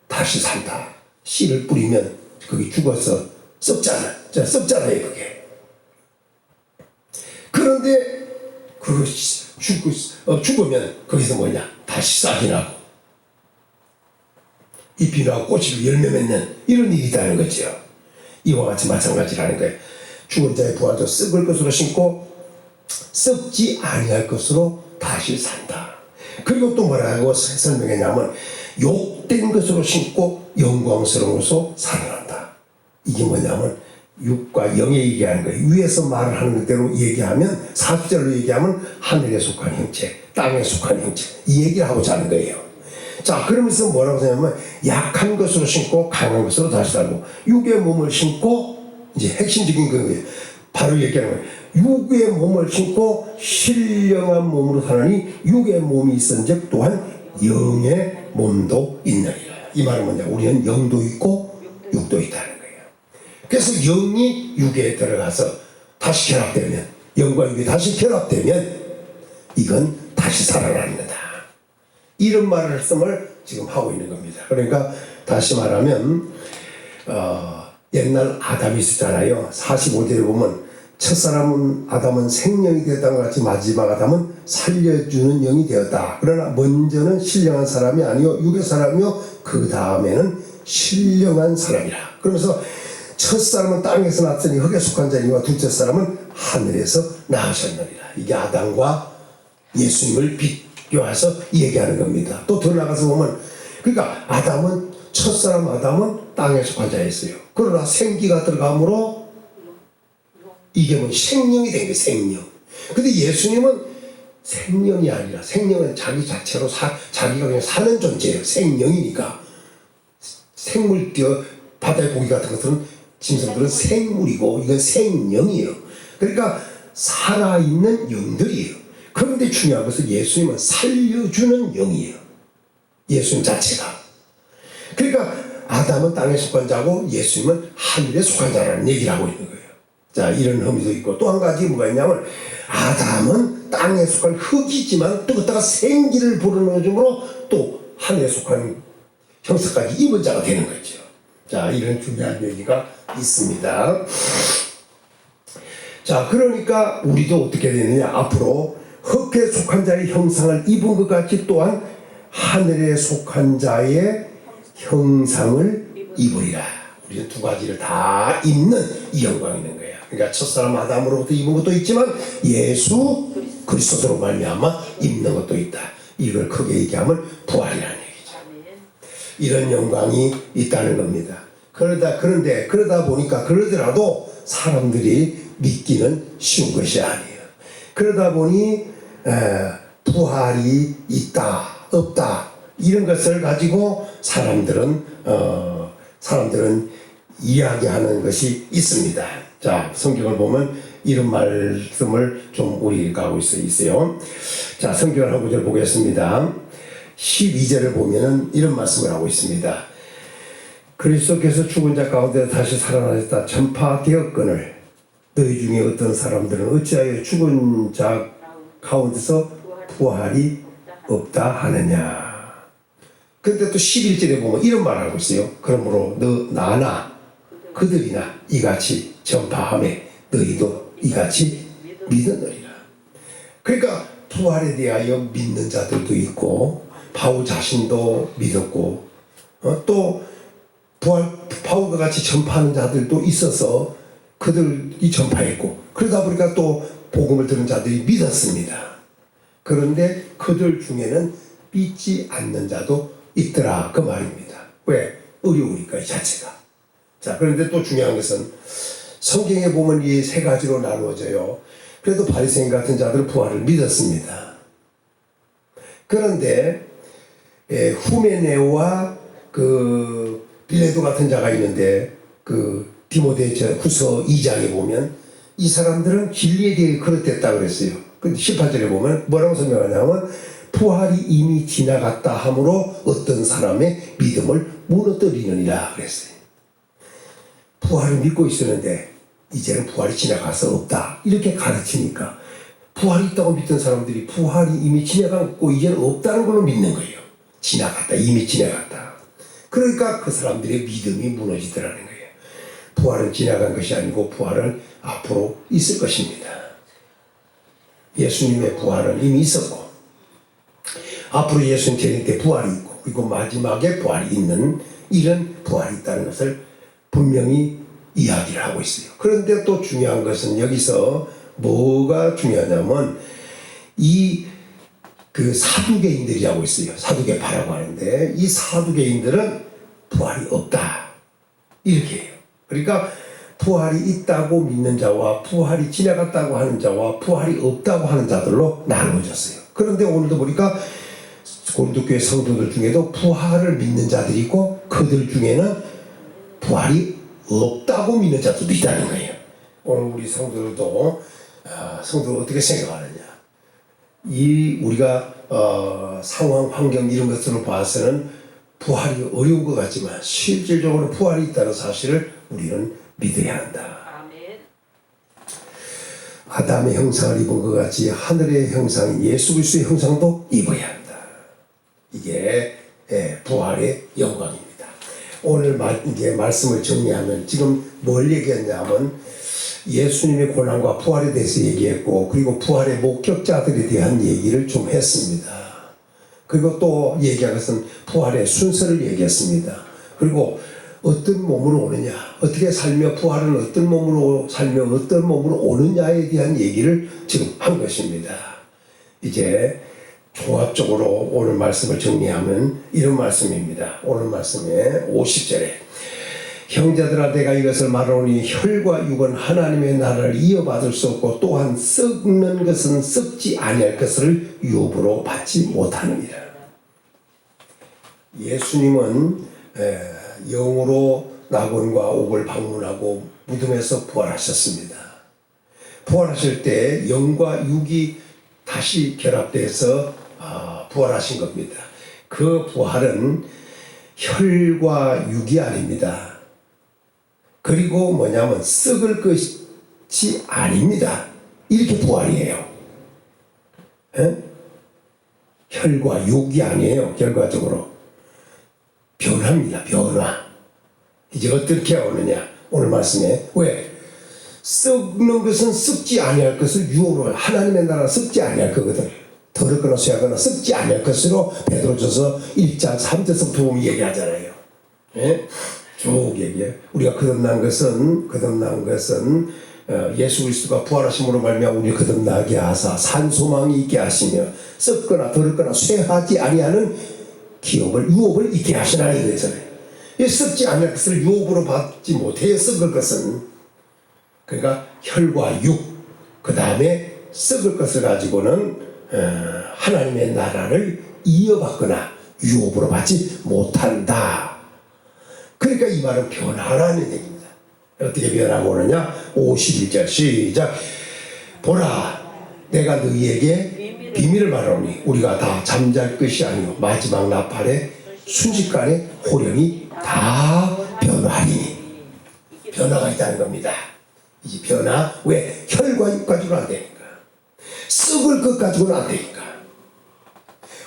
다시 산다. 씨를 뿌리면 거기 죽어서 썩잖아요 그게. 그런데 그거 죽으면 거기서 뭐냐 다시 싹이 나고 잎이 나고 꽃이 열매 맺는 이런 일이 있다는 거죠. 이와 같이 마찬가지라는 거예요. 죽은 자의 부활도 썩을 것으로 심고 썩지 아니할 것으로 다시 산다. 그리고 또 뭐라고 설명했냐면 욕된 것으로 심고 영광스러운 것으로 살아난다. 이게 뭐냐면 육과 영의 얘기하는 거예요. 위에서 말을 하는 대로 얘기하면 40절로 얘기하면 하늘에 속한 형체, 땅에 속한 형체 이 얘기를 하고자 하는 거예요. 자, 그러면서 뭐라고 하냐면 약한 것으로 심고 강한 것으로 다시 살고 육의 몸을 심고 이제 핵심적인 거예요. 바로 얘기하는 거예요. 육의 몸을 심고 신령한 몸으로 사느니 육의 몸이 있은즉 또한 영의 몸도 있느니라. 이 말은 뭐냐? 우리는 영도 있고 육도 있다는 거예요. 그래서 영이 육에 들어가서 다시 결합되면 영과 육이 다시 결합되면 이건 다시 살아나는 거다. 이런 말씀을 지금 하고 있는 겁니다. 그러니까 다시 말하면 옛날 아담이 있었잖아요. 45절에 보면 첫사람은 아담은 생명이 되었다는 것 같이 마지막 아담은 살려주는 영이 되었다. 그러나 먼저는 신령한 사람이 아니요 육의 사람이요 그 다음에는 신령한 사람이라. 그러면서 첫사람은 땅에서 났으니 흙에 속한 자니와 둘째 사람은 하늘에서 나으셨느니라. 이게 아담과 예수님을 비교해서 얘기하는 겁니다. 또 더 나가서 보면 그러니까 아담은 첫사람 아담은 땅에 속한 자였어요. 그러나 생기가 들어감으로 이게 뭐 생명이 된 거예요. 생명. 근데 예수님은 생명이 아니라 생명은 자기 자체로 자기가 그냥 사는 존재예요. 생명이니까. 생물 뛰어 바다의 고기 같은 것들은 짐승들은 생물이고 이건 생명이에요. 그러니까 살아있는 영들이에요. 그런데 중요한 것은 예수님은 살려주는 영이에요. 예수님 자체가. 그러니까 아담은 땅에 속한 자고 예수님은 하늘에 속한 자라는 얘기를 하고 있는 거예요. 자, 이런 의미도 있고 또 한 가지 뭐가 있냐면 아담은 땅에 속한 흙이지만 또 그다가 생기를 불어넣음으로 또 하늘에 속한 형상까지 입은 자가 되는 거죠. 자, 이런 중요한 얘기가 있습니다. 자, 그러니까 우리도 어떻게 되느냐 앞으로 흙에 속한 자의 형상을 입은 것 같이 또한 하늘에 속한 자의 형상을 입으리라. 우리는 두 가지를 다 입는 이 영광이 있는 거예요. 그러니까 첫사람 아담으로부터 입은 것도 있지만 예수 그리스도로 말미암아 입는 것도 있다. 이걸 크게 얘기하면 부활이라는 얘기죠. 이런 영광이 있다는 겁니다. 그러다 보니까 그러더라도 사람들이 믿기는 쉬운 것이 아니에요. 그러다 보니 부활이 있다 없다 이런 것을 가지고 사람들은 이야기하는 것이 있습니다. 자, 성경을 보면 이런 말씀을 좀 우리가 하고 있어요. 자, 성경을 한 구절 보겠습니다. 12절을 보면은 이런 말씀을 하고 있습니다. 그리스도께서 죽은 자 가운데 다시 살아나셨다 전파되었거늘 너희 중에 어떤 사람들은 어찌하여 죽은 자 가운데서 부활이 없다 하느냐. 근데 또 11절에 보면 이런 말을 하고 있어요. 그러므로 나나 그들이나 이같이 전파하매 너희도 이같이 믿으느니라. 그러니까 부활에 대하여 믿는 자들도 있고 바울 자신도 믿었고 또 바울과 같이 전파하는 자들도 있어서 그들이 전파했고 그러다 보니까 또 복음을 들은 자들이 믿었습니다. 그런데 그들 중에는 믿지 않는 자도 있더라 그 말입니다. 왜? 어려우니까 이 자체가. 자, 그런데 또 중요한 것은 성경에 보면 이 세 가지로 나누어져요. 그래도 바리새인 같은 자들은 부활을 믿었습니다. 그런데 후메네오와 그 빌레도 같은 자가 있는데 그 디모데 후서 2장에 보면 이 사람들은 진리에 대해 그렇댔다 그랬어요. 근데 18절에 보면 뭐라고 설명하냐면 부활이 이미 지나갔다 하므로 어떤 사람의 믿음을 무너뜨리느니라 그랬어요. 부활을 믿고 있었는데 이제는 부활이 지나가서 없다 이렇게 가르치니까 부활이 있다고 믿던 사람들이 부활이 이미 지나갔고 이제는 없다는 걸로 믿는 거예요. 지나갔다, 이미 지나갔다. 그러니까 그 사람들의 믿음이 무너지더라는 거예요. 부활은 지나간 것이 아니고 부활은 앞으로 있을 것입니다. 예수님의 부활은 이미 있었고 앞으로 예수님 재림 때 부활이 있고 그리고 마지막에 부활이 있는 이런 부활이 있다는 것을 분명히 이야기를 하고 있어요. 그런데 또 중요한 것은 여기서 뭐가 중요하냐면 그 사두개인들이라고 있어요. 사두개파라고 하는데 이 사두개인들은 부활이 없다 이렇게 해요. 그러니까 부활이 있다고 믿는 자와 부활이 지나갔다고 하는 자와 부활이 없다고 하는 자들로 나누어졌어요. 그런데 오늘도 보니까 고린도교회 성도들 중에도 부활을 믿는 자들이 있고 그들 중에는 부활이 없다고 믿는 자들도 있다는 거예요. 오늘 우리 성도들도 성도들 어떻게 생각하느냐, 우리가 상황 환경 이런 것들을 봐서는 부활이 어려운 것 같지만 실질적으로 부활이 있다는 사실을 우리는 믿어야 한다. 아담의 형상을 입은 것 같이 하늘의 형상인 예수 그리스도의 형상도 입어야 한다. 이게 부활의 영광입니다. 오늘 이제 말씀을 정리하면 지금 뭘 얘기했냐면 예수님의 고난과 부활에 대해서 얘기했고 그리고 부활의 목격자들에 대한 얘기를 좀 했습니다. 그리고 또 얘기한 것은 부활의 순서를 얘기했습니다. 그리고 어떤 몸으로 오느냐, 어떻게 살며 부활은 어떤 몸으로 살며 어떤 몸으로 오느냐에 대한 얘기를 지금 한 것입니다. 이제 종합적으로 오늘 말씀을 정리하면 이런 말씀입니다. 오늘 말씀의 50절에 형제들아 내가 이것을 말하노니 혈과 육은 하나님의 나라를 이어받을 수 없고 또한 썩는 것은 썩지 아니할 것을 유업으로 받지 못하느니라. 예수님은 영으로 낙원과 옥을 방문하고 무덤에서 부활하셨습니다. 부활하실 때 영과 육이 다시 결합돼서 부활하신 겁니다. 그 부활은 혈과 육이 아닙니다. 그리고 뭐냐면 썩을 것이 아닙니다. 이렇게 부활이에요. 혈과 육이 아니에요. 결과적으로 변화입니다. 변화. 이제 어떻게 오느냐 오늘 말씀에 왜 썩는 것은 썩지 아니할 것을 유업으로 하나님의 나라 썩지 아니할 거거든. 더럽거나 쇠하거나 썩지 아니할 것으로 베드로전서 1장 3절부터 보면 얘기하잖아요. 쭉 얘기해. 우리가 거듭난 것은 예수 그리스도가 부활하심으로 말미암아 우리 거듭나게 하사 산 소망이 있게 하시며 썩거나 더럽거나 쇠하지 아니하는 유업을 있게 하시나 이거잖아요. 썩지 않을 것을 유업으로 받지 못해요. 썩을 것은. 그러니까 혈과 육, 그 다음에 썩을 것을 가지고는 하나님의 나라를 이어받거나 유업으로 받지 못한다. 그러니까 이 말은 변화라는 얘기입니다. 어떻게 변하고 오느냐? 51절 시작. 보라 내가 너희에게 비밀을 말하노니 우리가 다 잠잘 것이 아니요 마지막 나팔에 순식간에 호련히 다 변화하리니. 변화가 있다는 겁니다. 이 변화 왜? 혈과 육 가지고는 안 되니까. 썩을 것 가지고는 안 되니까.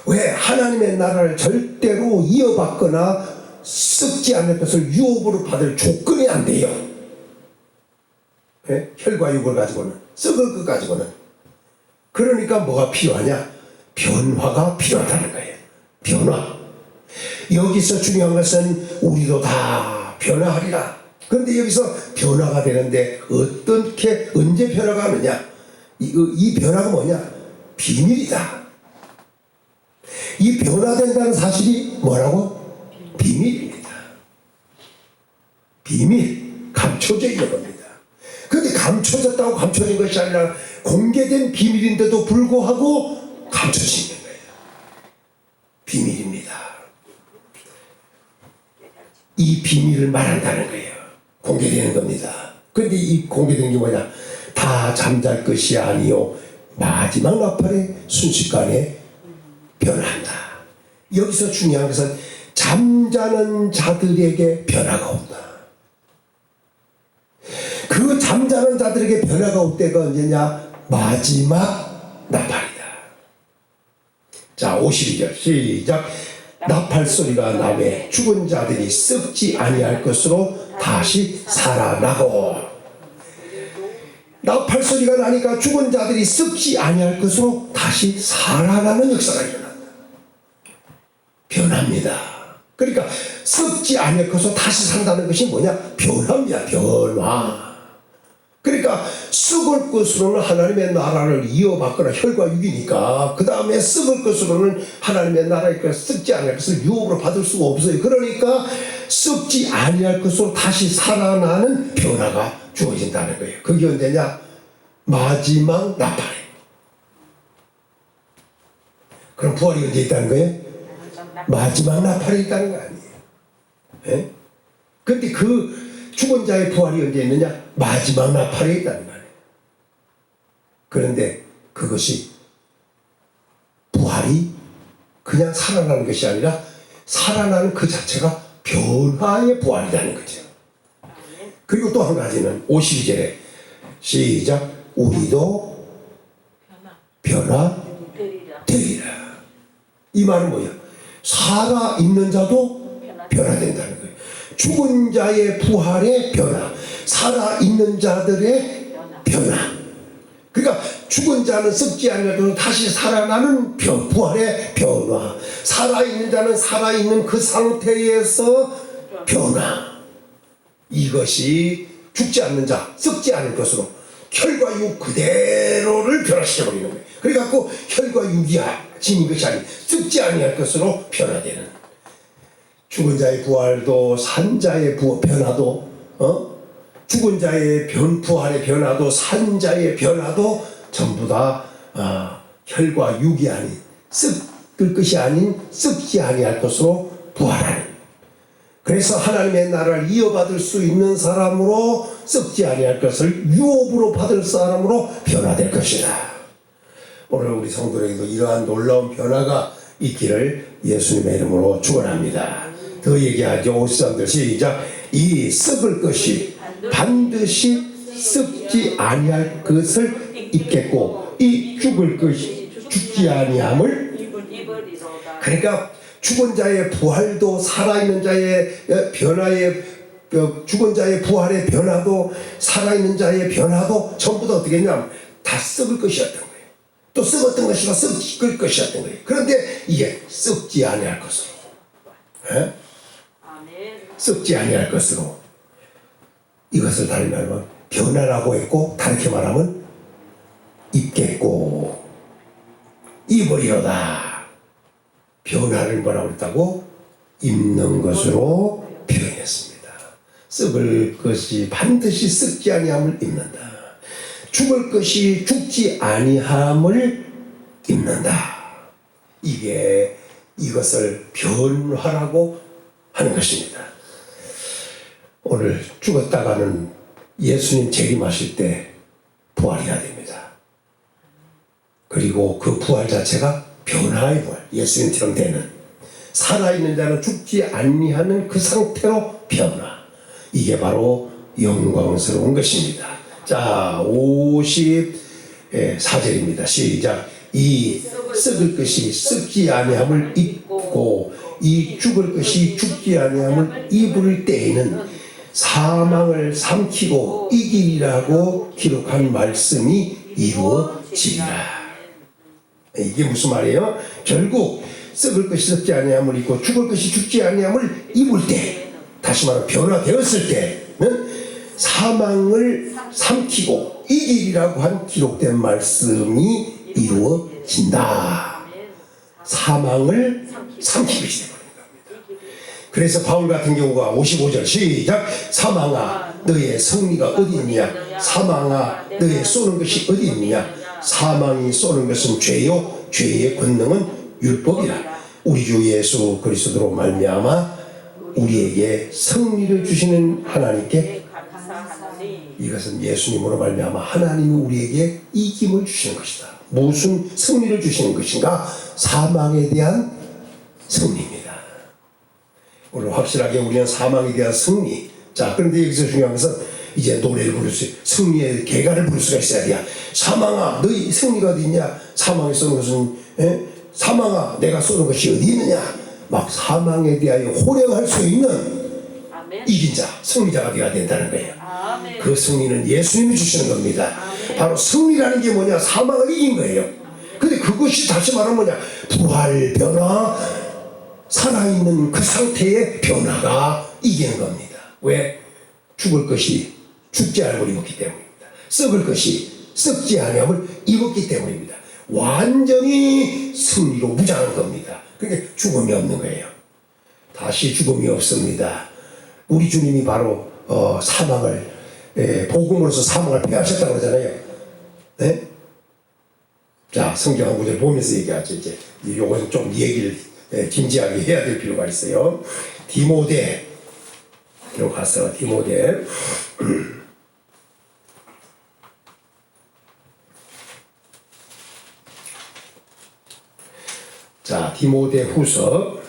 왜? 하나님의 나라를 절대로 이어받거나 썩지 않을 것을 유업으로 받을 조건이 안 돼요. 혈과 육을 가지고는, 썩을 것 가지고는. 그러니까 뭐가 필요하냐? 변화가 필요하다는 거예요. 변화. 여기서 중요한 것은 우리도 다 변화하리라. 그런데 여기서 변화가 되는데 어떻게 언제 변화가 하느냐? 이 변화가 뭐냐? 비밀이다. 이 변화된다는 사실이 뭐라고? 비밀입니다. 비밀. 감춰져 있는 겁니다. 그런데 감춰졌다고 감춰진 것이 아니라 공개된 비밀인데도 불구하고 감춰지는 거예요. 비밀입니다. 이 비밀을 말한다는 거예요. 공개되는 겁니다. 그런데 이 공개된 게 뭐냐? 다 잠잘 것이 아니요 마지막 나팔에 순식간에 변한다. 여기서 중요한 것은 잠자는 자들에게 변화가 온다. 그 잠자는 자들에게 변화가 올 때가 언제냐? 마지막 나팔이다. 자, 52절 시작. 나팔 소리가 나매 죽은 자들이 썩지 아니할 것으로 다시 살아나고. 나팔 소리가 나니까 죽은 자들이 썩지 아니할 것으로 다시 살아나는 역사가 일어난다. 변합니다. 그러니까 썩지 아니할 것으로 다시 산다는 것이 뭐냐? 변화입니다. 변화. 그러니까 썩을 것으로는 하나님의 나라를 이어받거나 혈과 육이니까 그 다음에 썩을 것으로는 하나님의 나라니까 썩지 아니할 것을 유업으로 받을 수가 없어요. 그러니까 썩지 아니할 것으로 다시 살아나는 변화가 주어진다는 거예요. 그게 언제냐? 마지막 나팔에. 그럼 부활이 언제 있다는 거예요? 마지막 나팔에 있다는 거 아니에요. 예? 근데 그 죽은 자의 부활이 언제 있느냐? 마지막 나팔에 있다는 거예요. 그런데 그것이 부활이 그냥 살아나는 것이 아니라 살아나는 그 자체가 변화의 부활이라는 거죠. 그리고 또 한 가지는 52절에 시작. 우리도 변화되리라. 이 말은 뭐야? 살아있는 자도 변화된다는 거예요. 죽은 자의 부활의 변화, 살아있는 자들의 변화. 그러니까 죽은 자는 썩지 않으면 다시 살아나는 부활의 변화, 살아있는 자는 살아있는 그 상태에서 변화. 이것이 죽지 않는 자, 썩지 않을 것으로 혈과 육 그대로를 변화시켜버리는 거예요. 그래갖고 혈과 육이 지닌 것이 아닌 썩지 아니할 것으로 변화되는. 죽은 자의 부활도 산 자의 변화도 죽은 자의 부활의 변화도 산 자의 변화도 전부 다 혈과 육이 아닌 썩을 것이 아닌 썩지 아니할 것으로 부활하는. 그래서 하나님의 나라를 이어받을 수 있는 사람으로 썩지 아니할 것을 유업으로 받을 사람으로 변화될 것이다. 오늘 우리 성도에게도 이러한 놀라운 변화가 있기를 예수님의 이름으로 축원합니다. 더 얘기하죠. 53절 시작. 이 썩을 것이 반드시 썩지 아니할 것을 입겠고 이 죽을 것이 죽지 아니함을. 그러니까 죽은 자의 부활도 살아있는 자의 변화의 죽은 자의 부활의 변화도 살아있는 자의 변화도 전부 다 어떻게 했냐면 다 썩을 것이었던 거예요. 또 썩었던 것이라 썩을 것이었던 거예요. 그런데 이게 썩지 아니할 것으로, 썩지 아니할 것으로. 이것을 다른 말하면 변화라고 했고 다르게 말하면 입겠고 입으리로다. 변화를 뭐라고 했다고? 입는 것으로 표현했습니다. 썩을 것이 반드시 썩지 아니함을 입는다. 죽을 것이 죽지 아니함을 입는다. 이게 이것을 변화라고 하는 것입니다. 오늘 죽었다가는 예수님 재림하실 때 부활해야 됩니다. 그리고 그 부활 자체가 변화의 부활, 예수님처럼 되는, 살아있는 자는 죽지 아니하는 그 상태로 변화. 이게 바로 영광스러운 것입니다. 자, 54절입니다. 시작. 이 썩을 것이 썩지 아니함을 입고 이 죽을 것이 죽지 아니함을 입을 때에는 사망을 삼키고 이기리라고 기록한 말씀이 이루어지리라. 이게 무슨 말이에요? 결국 썩을 것이 썩지 아니함을 입고 죽을 것이 죽지 아니함을 입을 때, 다시 말하면 변화되었을 때는 사망을 삼키고 이기리라고 한 기록된 말씀이 이루어진다. 사망을 삼키고 있는 겁니다. 그래서 바울 같은 경우가 55절 시작. 사망아 너의 승리가 어디 있느냐? 사망아 너의 쏘는 것이 어디 있느냐? 사망이 쏘는 것은 죄요 죄의 권능은 율법이라. 우리 주 예수 그리스도로 말미암아 우리에게 승리를 주시는 하나님께, 이것은 예수님으로 말미암아 하나님이 우리에게 이김을 주시는 것이다. 무슨 승리를 주시는 것인가? 사망에 대한 승리입니다. 오늘 확실하게 우리는 사망에 대한 승리. 자, 그런데 여기서 중요한 것은 이제 노래를 부를 수, 승리의 개가를 부를 수가 있어야 돼. 사망아, 너희 승리가 어디 있냐? 사망에 쏘는 것은, 사망아, 내가 쏘는 것이 어디 있느냐? 막 사망에 대하여 호령할 수 있는 이긴 자, 승리자가 되어야 된다는 거예요. 그 승리는 예수님이 주시는 겁니다. 바로 승리라는 게 뭐냐? 사망을 이긴 거예요. 근데 그것이 다시 말하면 뭐냐? 부활, 변화, 살아있는 그 상태의 변화가 이기는 겁니다. 왜? 죽을 것이 죽지 않음을 입었기 때문입니다. 썩을 것이 썩지 않음을 입었기 때문입니다. 완전히 승리로 무장한 겁니다. 그러니까 죽음이 없는 거예요. 다시 죽음이 없습니다. 우리 주님이 바로 사망을 복음으로서 사망을 패하셨다고 그러잖아요. 네? 자, 성경 한 구절 보면서 얘기하죠. 이제 요것은 좀 얘기를 진지하게 해야 될 필요가 있어요. 디모데로 가서 디모데 자, 디모데 후서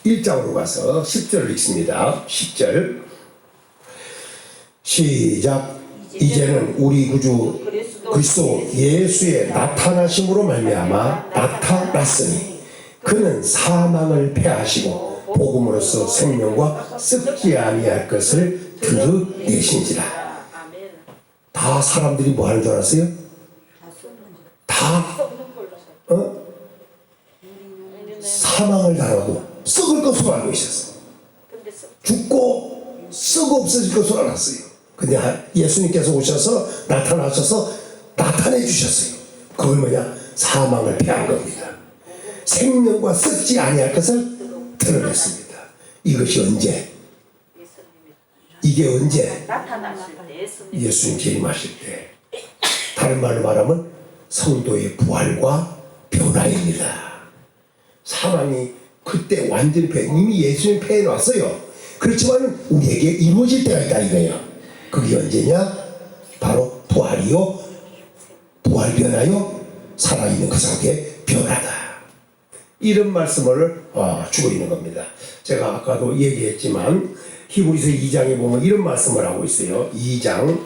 1장으로 가서 10절을 읽습니다. 10절 시작. 이제는 우리 구주 그리스도 예수의 나타나심으로 말미암아 나타났으니 그는 사망을 패하시고 복음으로써 생명과 썩지 아니할 것을 드러내신지라. 다 사람들이 뭐 하는 줄 알았어요? 다 사망을 당하고 썩을 것으로 알고 있었어요. 죽고 썩어 없어질 것으로 알았어요. 근데 예수님께서 오셔서 나타나셔서 나타내 주셨어요. 그걸 뭐냐? 사망을 패한 겁니다. 생명과 썩지 아니할 것을 드러냈습니다. 이것이 언제? 이게 언제? 예수님 재림하실 때. 다른 말로 말하면 성도의 부활과 변화입니다. 사망이 그때 완전히 이미 예수님 패해 놨어요. 그렇지만 우리에게 이루어질 때가 있다 이거예요. 그게 언제냐? 바로 부활이요, 부활 변화요, 살아있는 그 상태의 변화다. 이런 말씀을 주고 있는 겁니다. 제가 아까도 얘기했지만 히브리서 2장에 보면 이런 말씀을 하고 있어요. 2장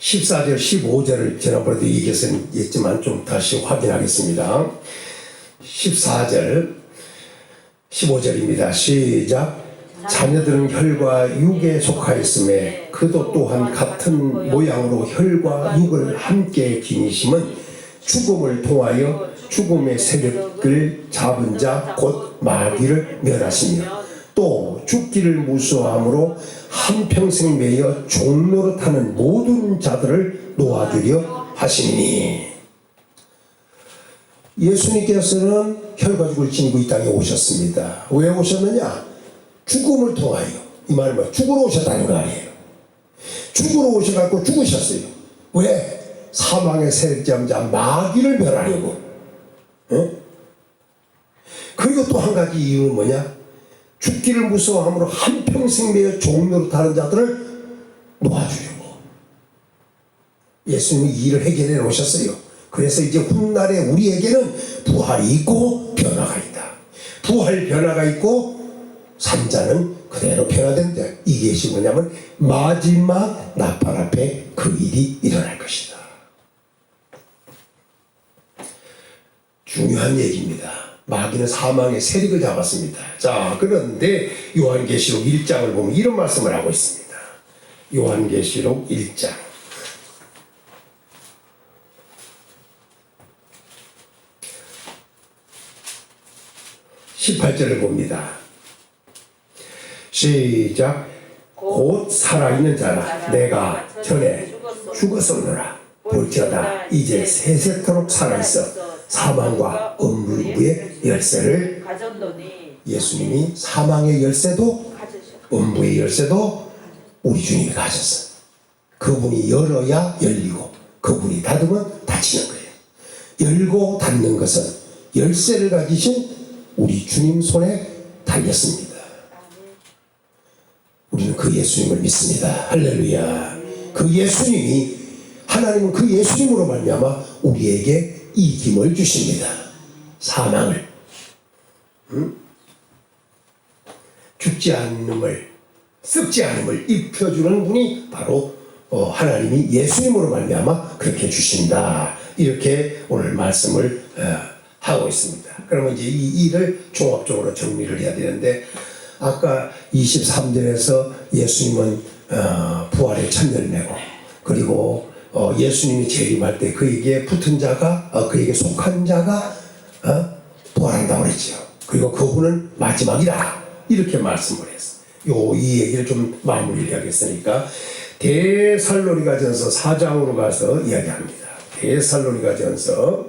14절 15절을 지난번에도 얘기했지만 좀 다시 확인하겠습니다. 14절 15절입니다. 시작. 자녀들은 혈과 육에 속하였음에 그도 또한 같은 모양으로 혈과 육을 함께 지니심은 죽음을 통하여 죽음의 세력을 잡은 자 곧 마귀를 멸하시며 또 죽기를 무서워함으로 한평생 매여 종노릇하는 모든 자들을 놓아주려 하시니. 예수님께서는 혈과 육을 지니고 이 땅에 오셨습니다. 왜 오셨느냐? 죽음을 통하여. 이 말은 뭐 죽으러 오셨다는 거 아니에요. 죽으러 오셔갖고 죽으셨어요. 왜? 사망의 세력 잡자 마귀를 멸하려고. 그리고 또 한 가지 이유는 뭐냐? 죽기를 무서워함으로 한평생 매여 종로로 다른 자들을 놓아주려고. 예수님이 이 일을 해결해 놓으셨어요. 그래서 이제 훗날에 우리에게는 부활이 있고 변화가 있다. 부활 변화가 있고 산자는 그대로 변화된다. 이것이 뭐냐면 마지막 나팔 앞에 그 일이 일어날 것이다. 중요한 얘기입니다. 마귀는 사망의 세력을 잡았습니다. 자, 그런데 요한계시록 1장을 보면 이런 말씀을 하고 있습니다. 요한계시록 1장 18절을 봅니다. 시작. 곧 살아있는 자라 내가 전에 죽었었노라. 볼지어다 이제 세세토록 살아있어 사망과 음부의 열쇠를 가졌노니. 예수님이 사망의 열쇠도 음부의 열쇠도 우리 주님이 가졌어요. 그분이 열어야 열리고 그분이 닫으면 닫히는 거예요. 열고 닫는 것은 열쇠를 가지신 우리 주님 손에 달렸습니다. 우리는 그 예수님을 믿습니다. 할렐루야. 그 예수님이, 하나님은 그 예수님으로 말미암아 우리에게 이김을 주십니다. 사망을 죽지 않음을 썩지 않음을 입혀주는 분이 바로 하나님이 예수님으로 말미암아 그렇게 주신다. 이렇게 오늘 말씀을 하고 있습니다. 그러면 이제 이 일을 종합적으로 정리를 해야 되는데, 아까 23절에서 예수님은 부활의 첫 열매고, 그리고 예수님이 재림할 때 그에게 붙은 자가 그에게 속한 자가 부활한다고 그랬죠. 그리고 그분은 마지막이다 이렇게 말씀을 했어요. 이 얘기를 좀 마무리를 해야겠으니까 데살로니가전서 4장으로 가서 이야기합니다. 데살로니가전서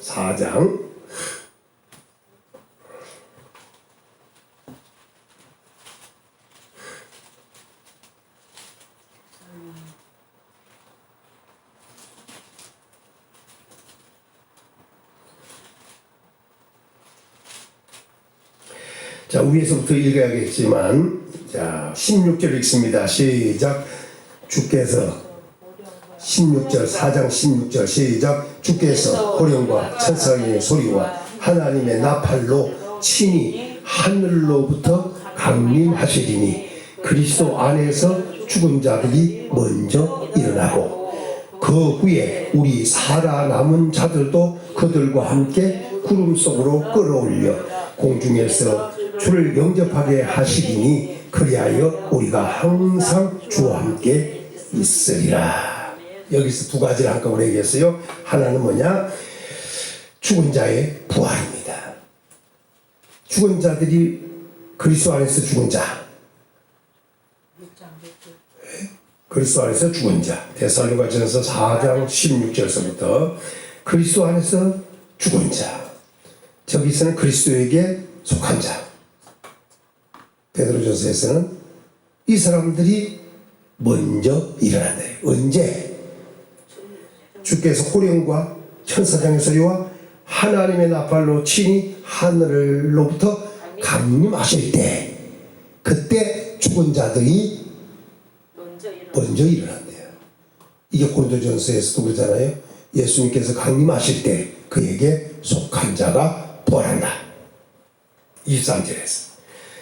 4장. 자, 위에서부터 읽어야겠지만, 자, 16절 읽습니다. 시작. 주께서 16절, 4장 16절 시작. 주께서 호령과 천사의 소리와 하나님의 나팔로 친히 하늘로부터 강림하시리니 그리스도 안에서 죽은 자들이 먼저 일어나고, 그 후에 우리 살아남은 자들도 그들과 함께 구름 속으로 끌어올려 공중에서 주를 영접하게 하시리니 그리하여 우리가 항상 주와 함께 있으리라. 여기서 두 가지를 한꺼번에 얘기했어요. 하나는 뭐냐? 죽은 자의 부활입니다. 죽은 자들이 그리스도 안에서 죽은 자, 그리스도 안에서 죽은 자. 데살로니가전서 4장 16절서부터 그리스도 안에서 죽은 자, 저기서는 그리스도에게 속한 자. 베드로전서에서는 이 사람들이 먼저 일어난다. 언제? 주께서 호령과 천사장의 소리와 하나님의 나팔로 친히 하늘로부터 강림하실 때, 그때 죽은 자들이 먼저 일어난대요. 이게 고린도전서에서도 그러잖아요. 예수님께서 강림하실 때 그에게 속한 자가 부활한다. 23절에서.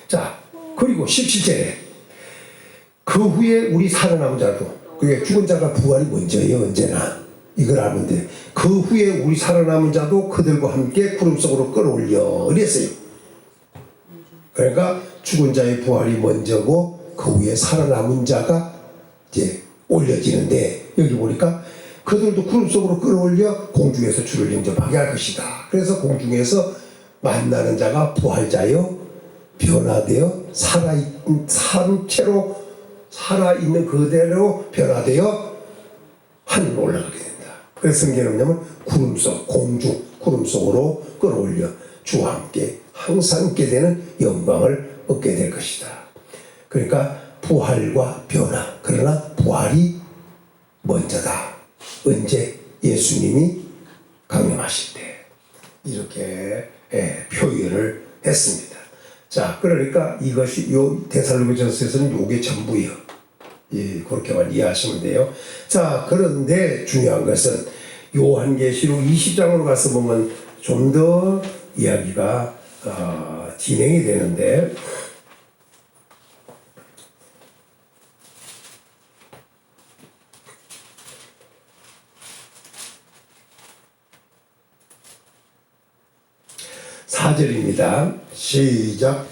자, 그리고 17절에 그 후에 우리 살아남은 자도, 그게 죽은 자가 부활이 먼저예요. 언제나 이걸 알면 돼. 그 후에 우리 살아남은 자도 그들과 함께 구름 속으로 끌어올려 이랬어요. 그러니까 죽은 자의 부활이 먼저고 그 후에 살아남은 자가 이제 올려지는데, 여기 보니까 그들도 구름 속으로 끌어올려 공중에서 주를 영접하게 할 것이다. 그래서 공중에서 만나는 자가 부활자요 변화되어 산 채로 살아있는 그대로 변화되어 하늘로 올라가게 된다. 그래서 성경은 뭐냐면 구름 속, 공중, 구름 속으로 끌어올려 주와 함께 항상 있게 되는 영광을 얻게 될 것이다. 그러니까 부활과 변화, 그러나 부활이 먼저다. 언제? 예수님이 강림하실 때. 이렇게 표현을 했습니다. 자, 그러니까 이것이 요 데살로니가전서에서는 요게 전부예요. 예, 그렇게만 이해하시면 돼요. 자, 그런데 중요한 것은 요한계시록 20장으로 가서 보면 좀 더 이야기가 진행이 되는데, 사절입니다. 시작.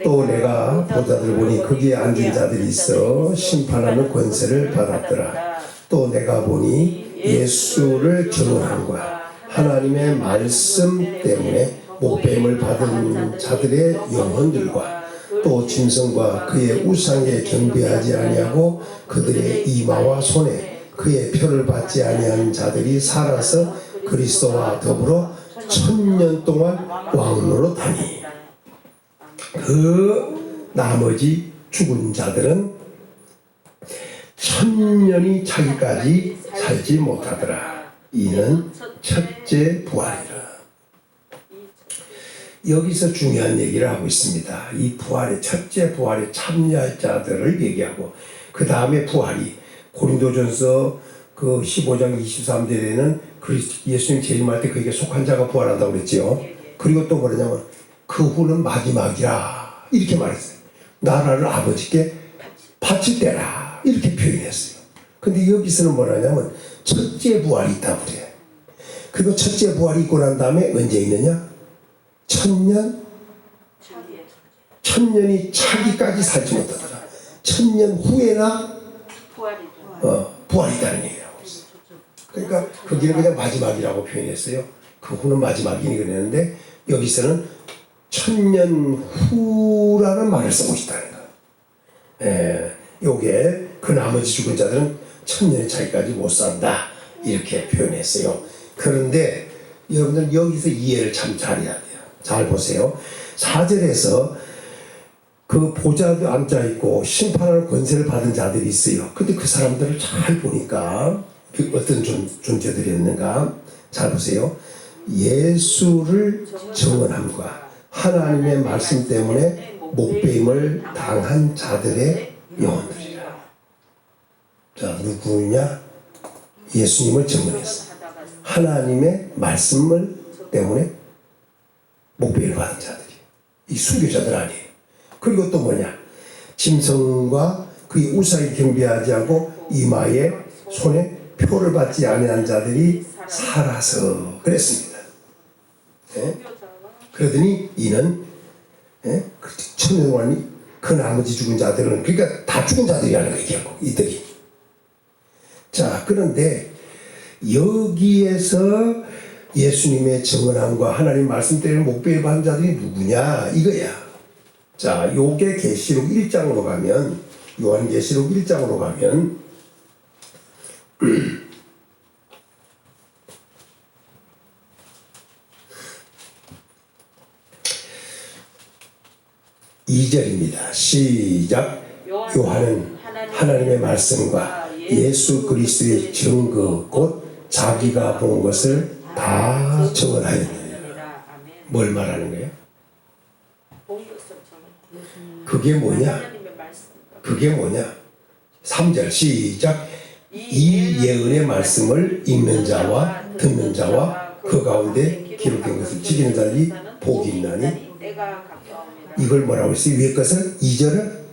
또 내가 보자들 보니 거기에 앉은 자들이 있어 심판하는 권세를 받았더라. 또 내가 보니 예수를 증언함과 하나님의 말씀 때문에 목배임을 받은 자들의 영혼들과 또 짐승과 그의 우상에 경배하지 아니하고 그들의 이마와 손에 그의 표를 받지 아니하는 자들이 살아서 그리스도와 더불어 1000년 동안 왕노로 다니. 그 나머지 죽은 자들은 1000년이 차기까지 살지 못하더라. 이는 첫째 부활이라. 여기서 중요한 얘기를 하고 있습니다. 이 부활의 첫째 부활에 참여할 자들을 얘기하고, 그 다음에 부활이 고린도전서 그 15장 23절에는 예수님 재림할 때 그에게 속한 자가 부활한다고 그랬지요. 그리고 또 뭐냐면 그 후는 마지막이라 이렇게 말했어요. 나라를 아버지께 바칠 때라 이렇게 표현했어요. 근데 여기서는 뭐라냐면 첫째 부활이 있다고 그래. 그리고 첫째 부활이 있고 난 다음에 언제 있느냐? 천년이 차기까지 살지 못하더라. 천년 후에나 부활이 있다는 얘기라고 했어요. 그러니까 거기는 그냥 마지막이라고 표현했어요. 그 후는 마지막이니 그랬는데 여기서는 천년 후라는 말을 쓰고 있다는 거예요. 요게 그 나머지 죽은 자들은 천년의 차이까지 못 산다 이렇게 표현했어요. 그런데 여러분들 여기서 이해를 참 잘해야 돼요. 잘 보세요. 4절에서 그 보좌도 앉아있고 심판하는 권세를 받은 자들이 있어요. 근데 그 사람들을 잘 보니까 어떤 존재들이었는가 잘 보세요. 예수를 증언함과 하나님의 말씀 때문에 목배임을 당한 자들의 영혼들이라. 자, 누구냐? 예수님을 증언했어. 하나님의 말씀을 때문에 목배임을 받은 자들이. 이 순교자들 아니에요. 그리고 또 뭐냐? 짐승과 그의 우사에 경배하지 않고 이마에 손에 표를 받지 아니한 자들이 살아서 그랬습니다. 그러더니 이는 천년 동안 그 나머지 죽은 자들은 그러니까 다 죽은 자들이라는 거예요. 결국 이들이. 자, 그런데 여기에서 예수님의 증언함과 하나님 말씀 때문에 목배를 받은 자들이 누구냐 이거야. 자, 요게 계시록 1장으로 가면 요한계시록 1장으로 가면 2절입니다. 시작. 요한은 하나님의 말씀과 예수 그리스도의 증거 곧 자기가 본 것을 다 증언하였느니라. 뭘 말하는 거예요? 그게 뭐냐? 그게 뭐냐? 3절 시작. 이 예언의 말씀을 읽는 자와 듣는 자와 그 가운데 기록된 것을 지키는 자들이 복이 있나니. 이걸 뭐라고 했어요? 위에 것을 2절은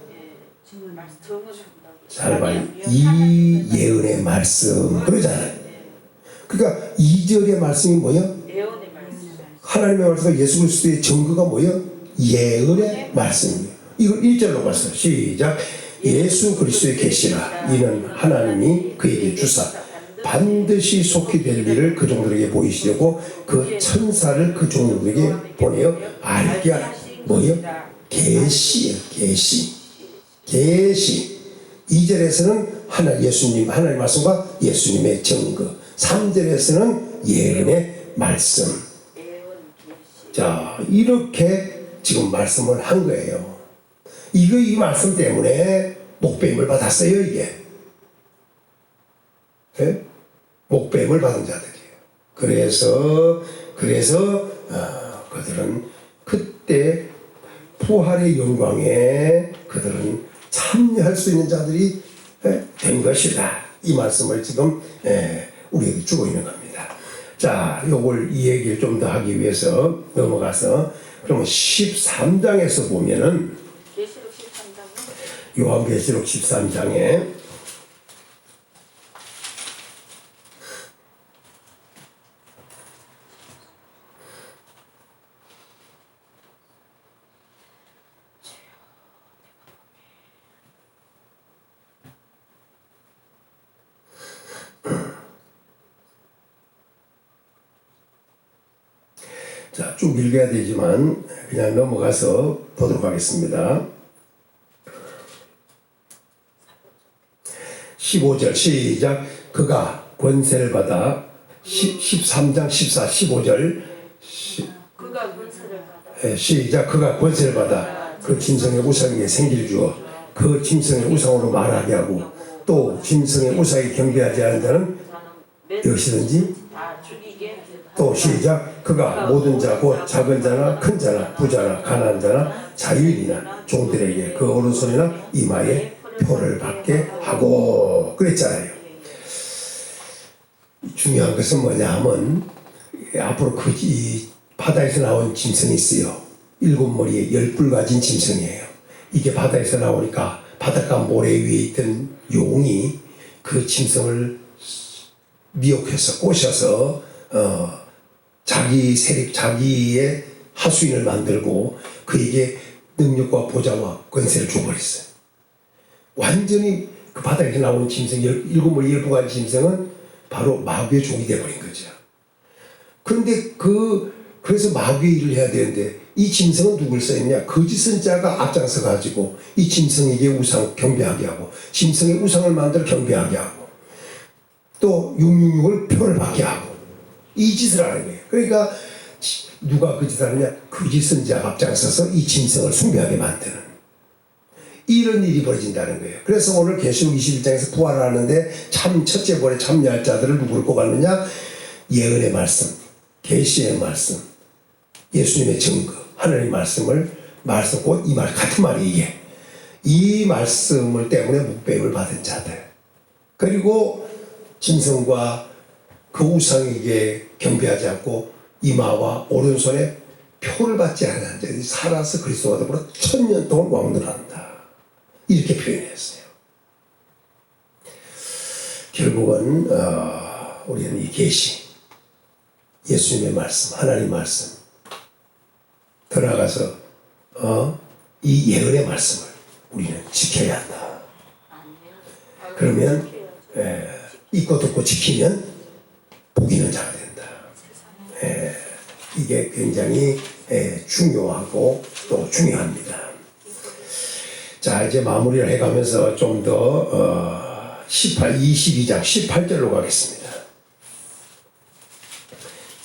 잘 봐요. 이 예언의 말씀 그러잖아요. 그러니까 2절의 말씀이 뭐야? 하나님의 말씀, 예수 그리스도의 증거가 뭐야? 예언의 말씀이에요. 이걸 1절로 봤어요. 시작. 예수 그리스도의 계시라. 이는 하나님이 그에게 주사 반드시 속히 될 일을 그 종들에게 보이시려고 그 천사를 그 종들에게 보내어 알게 뭐요? 계시예요. 계시. 2절에서는 예수님 하나님의 말씀과 예수님의 증거. 3절에서는 예언의 말씀. 자, 이렇게 지금 말씀을 한 거예요. 이 말씀 때문에 목배임을 받았어요, 이게. 네? 목배임을 받은 자들이에요. 그래서 그들은 그때 부활의 영광에 그들은 참여할 수 있는 자들이 된 것이다. 이 말씀을 지금 우리에게 주고 있는 겁니다. 자, 요걸 이 얘기를 좀 더 하기 위해서 넘어가서 그러면 13장에서 보면은 요한계시록 13장에 자, 쭉 읽어야 되지만 그냥 넘어가서 보도록 하겠습니다. 15절 시작. 그가 권세를 받아 13장 14, 15절 그가 권세를 받아 시작. 그가 권세를 받아 그 짐승의 우상에게 생기를 주어 그 짐승의 우상으로 말하게 하고 또 짐승의 우상에 경배하지 않은 자는 여기서든지 또 시작. 그가 모든 자 곧 작은 자나 큰 자나 부자나 가난한 자나 자유인이나 종들에게 그 오른손이나 이마에 표를 받게 하고 그랬잖아요. 중요한 것은 뭐냐 하면 앞으로 이 바다에서 나온 짐승이 있어요. 7 머리에 10뿔 가진 짐승이에요. 이게 바다에서 나오니까 바닷가 모래 위에 있던 용이 그 짐승을 미혹해서 꼬셔서 자기 세력, 자기의 하수인을 만들고 그에게 능력과 보좌와 권세를 줘버렸어요. 완전히 그 바닥에서 나온 짐승, 일곱 머리 열두 가지 짐승은 바로 마귀의 종이 되어버린 거죠. 그런데 그래서 마귀의 일을 해야 되는데 이 짐승은 누굴 써있냐? 거짓 자가 앞장서 가지고 이 짐승에게 우상 경배하게 하고 짐승의 우상을 만들어 경배하게 하고 또 666을 표를 받게 하고 이 짓을 하는 거예요. 그러니까 누가 그 짓을 하느냐? 거짓 선지자가 앞장서서 이 짐승을 숭배하게 만드는 이런 일이 벌어진다는 거예요. 그래서 오늘 계시록 21장에서 부활을 하는데 참 첫째 벌에 참여할 자들을 누구를 꼽았느냐? 예언의 말씀, 계시의 말씀, 예수님의 증거, 하나님의 말씀 곧 이 말 같은 말이 이게 이 말씀을 때문에 묵배임을 받은 자들, 그리고 짐승과 그 우상에게 경배하지 않고 이마와 오른손에 표를 받지 않은 자들이 살아서 그리스도와 더불어 1000년 동안 왕노한다. 이렇게 표현했어요. 결국은 우리는 이 계시, 예수님의 말씀, 하나님 말씀 들어가서 이 예언의 말씀을 우리는 지켜야 한다. 그러면 잊고 듣고 지키면 복 있는 자가 된다. 이게 굉장히 중요하고 또 중요합니다. 자, 이제 마무리를 해가면서 좀 더 22장 18절로 가겠습니다.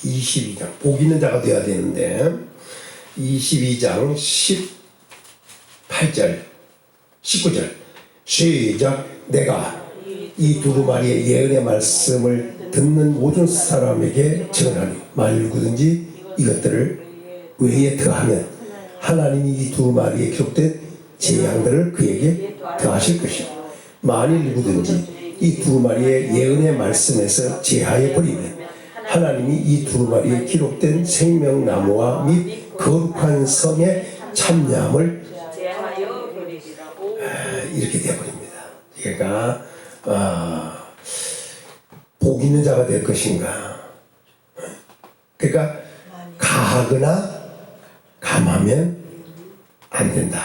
22장 복 있는 자가 되어야 되는데 22장 18절 19절 시작. 내가 이 두루마리의 예언의 말씀을 듣는 모든 사람에게 증언하니 만일 누구든지 이것들을 외에 더하면 하나님이 이 두루마리에 기록된 재앙들을 그에게 더하실 것이고 만일 누구든지 이 두루마리의 예언의 말씀에서 제하여 버리면 하나님이 이 두루마리에 기록된 생명나무와 및 거룩한 성의 참여함을 이렇게 되어버립니다. 그러니까 복 있는 자가 될 것인가? 그러니까 가하거나 감하면 안 된다.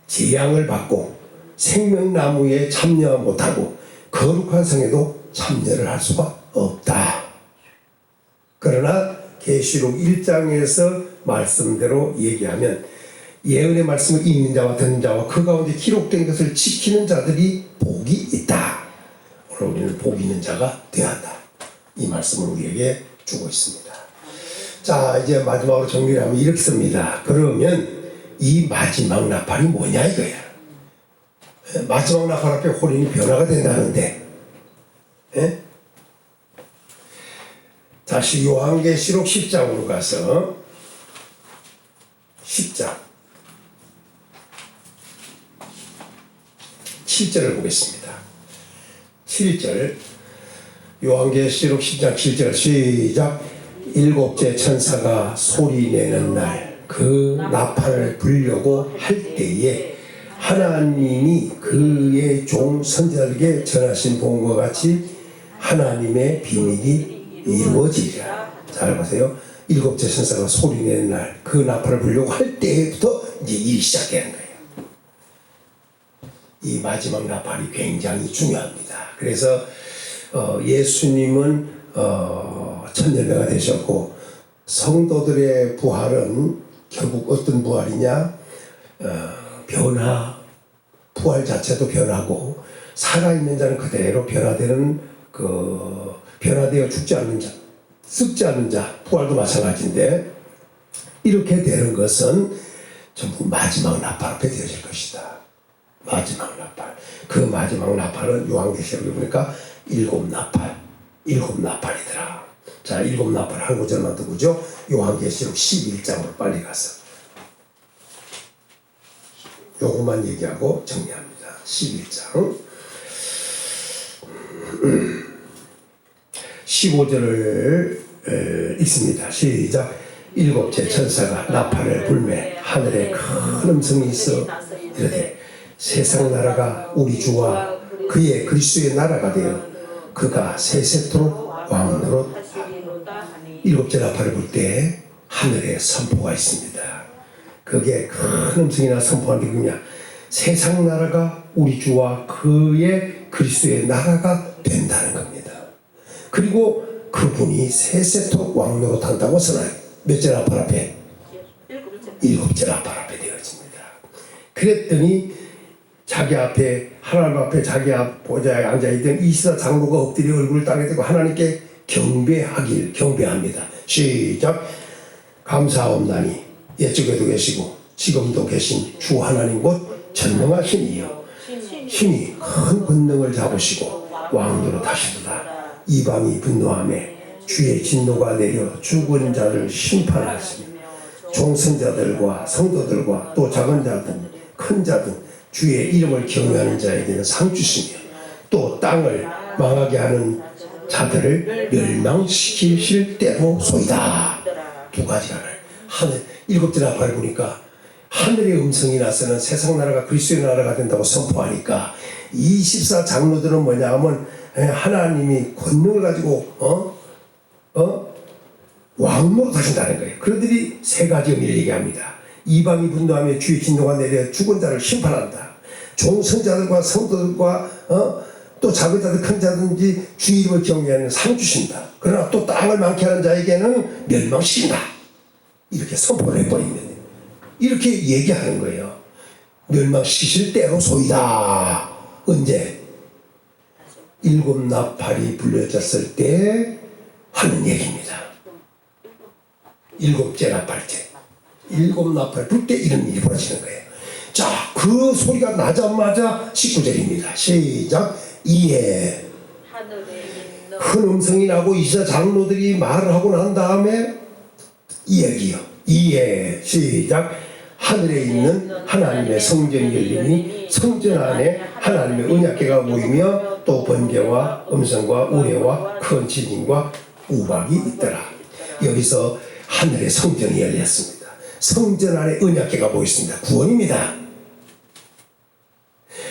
재앙을 받고 생명나무에 참여 못하고 거룩한 성에도 참여를 할 수가 없다. 그러나 계시록 1장에서 말씀대로 얘기하면 예언의 말씀을 읽는 자와 듣는 자와 그 가운데 기록된 것을 지키는 자들이 복이 있다. 오늘 우리는 복 있는 자가 되어야 한다. 이 말씀을 우리에게 주고 있습니다. 자, 이제 마지막으로 정리를 하면 이렇게 씁니다. 그러면 이 마지막 나팔이 뭐냐 이거야. 마지막 나팔 앞에 혼인이 변화가 된다는데, 다시 요한계시록 10장으로 가서 10장 7절을 보겠습니다. 7절 요한계시록 10장 7절 시작. 일곱째 천사가 소리내는 날 그 나팔을 불려고 할 때에 하나님이 그의 종 선지자에게 전하신 본과 같이 하나님의 비밀이 이루어지리라. 잘 보세요. 일곱째 천사가 소리내는 날 그 나팔을 불려고 할 때부터 이제 일이 시작되는 거예요. 이 마지막 나팔이 굉장히 중요합니다. 그래서 예수님은 천년배가 되셨고 성도들의 부활은 결국 어떤 부활이냐? 변화, 부활 자체도 변하고 살아있는 자는 그대로 변화되는 변화되어 죽지 않는 자, 썩지 않는 자, 부활도 마찬가지인데 이렇게 되는 것은 전부 마지막 나팔 앞에 되어질 것이다. 마지막 나팔. 그 마지막 나팔은 요한계시록에 보니까 일곱 나팔이더라. 자, 일곱 나팔 한 구절만 더 보죠. 요한계시록 11장으로 빨리 가서 요것만 얘기하고 정리합니다. 11장 15절을 읽습니다. 시작. 일곱째 천사가 나팔을 불매 하늘에 큰 음성이 있어 이르되 세상 나라가 우리 주와 그의 그리스도의 나라가 되어 그가 세세토록 왕노릇. 일곱째 나팔을 불 때 하늘에 선포가 있습니다. 그게 큰 음성이나 선포한 게 뭐냐? 세상 나라가 우리 주와 그의 그리스도의 나라가 된다는 겁니다. 그리고 그분이 세세토록 왕노릇 한다고 선언해요. 몇째 나팔 앞에? 일곱째 나팔 앞에 되어집니다. 그랬더니 자기 앞에 하나님 앞에 자기 앞 보좌에 앉아있던 24 장로가 엎드려 얼굴을 땅에 대고 하나님께 경배합니다. 시작. 감사옵나니 옛적에도 계시고 지금도 계신 주 하나님 곧 전능하신 이여 신이 큰 권능을 잡으시고 왕노릇 하시도다. 이방이 분노하며 주의 진노가 내려 죽은 자를 심판하시며 종선자들과 성도들과 또 작은 자든 큰 자든 주의 이름을 경외하는 자에게는 상 주시며 또 땅을 망하게 하는 자들을 멸망시키실 때로 소이다. 두 가지가 하늘 일곱째 나팔을 보니까 하늘의 음성이 나서는 세상 나라가 그리스도의 나라가 된다고 선포하니까 24 장로들은 뭐냐 하면 하나님이 권능을 가지고 왕노릇 하신다는 거예요. 그들이 세 가지 의미를 얘기합니다. 이방이 분노하며 주의 진노가 내려 죽은 자를 심판한다. 종선자들과 성도들과 또 작은 자들 큰 자든지 주의 이름을 경외하는 상 주신다. 그러나 또 땅을 많게 하는 자에게는 멸망시킨다. 이렇게 선포를 해버립니다. 이렇게 얘기하는 거예요. 멸망시키실 때로 소이다. 언제? 일곱 나팔이 불려졌을 때 하는 얘기입니다. 일곱째 나팔 때. 일곱 나팔 불 때 이런 일이 벌어지는 거예요. 자, 그 소리가 나자마자 19절입니다. 시작. 이에 큰 음성이 나고 이사 장로들이 말을 하고 난 다음에 이야기요. 이에 시작. 하늘에 있는 하나님의 성전이 열리니 성전 안에 하나님의 언약궤가 모이며 또 번개와 음성과 우레와 큰 지진과 우박이 있더라. 여기서 하늘의 성전이 열렸습니다. 성전 안에 언약궤가 모였습니다. 구원입니다.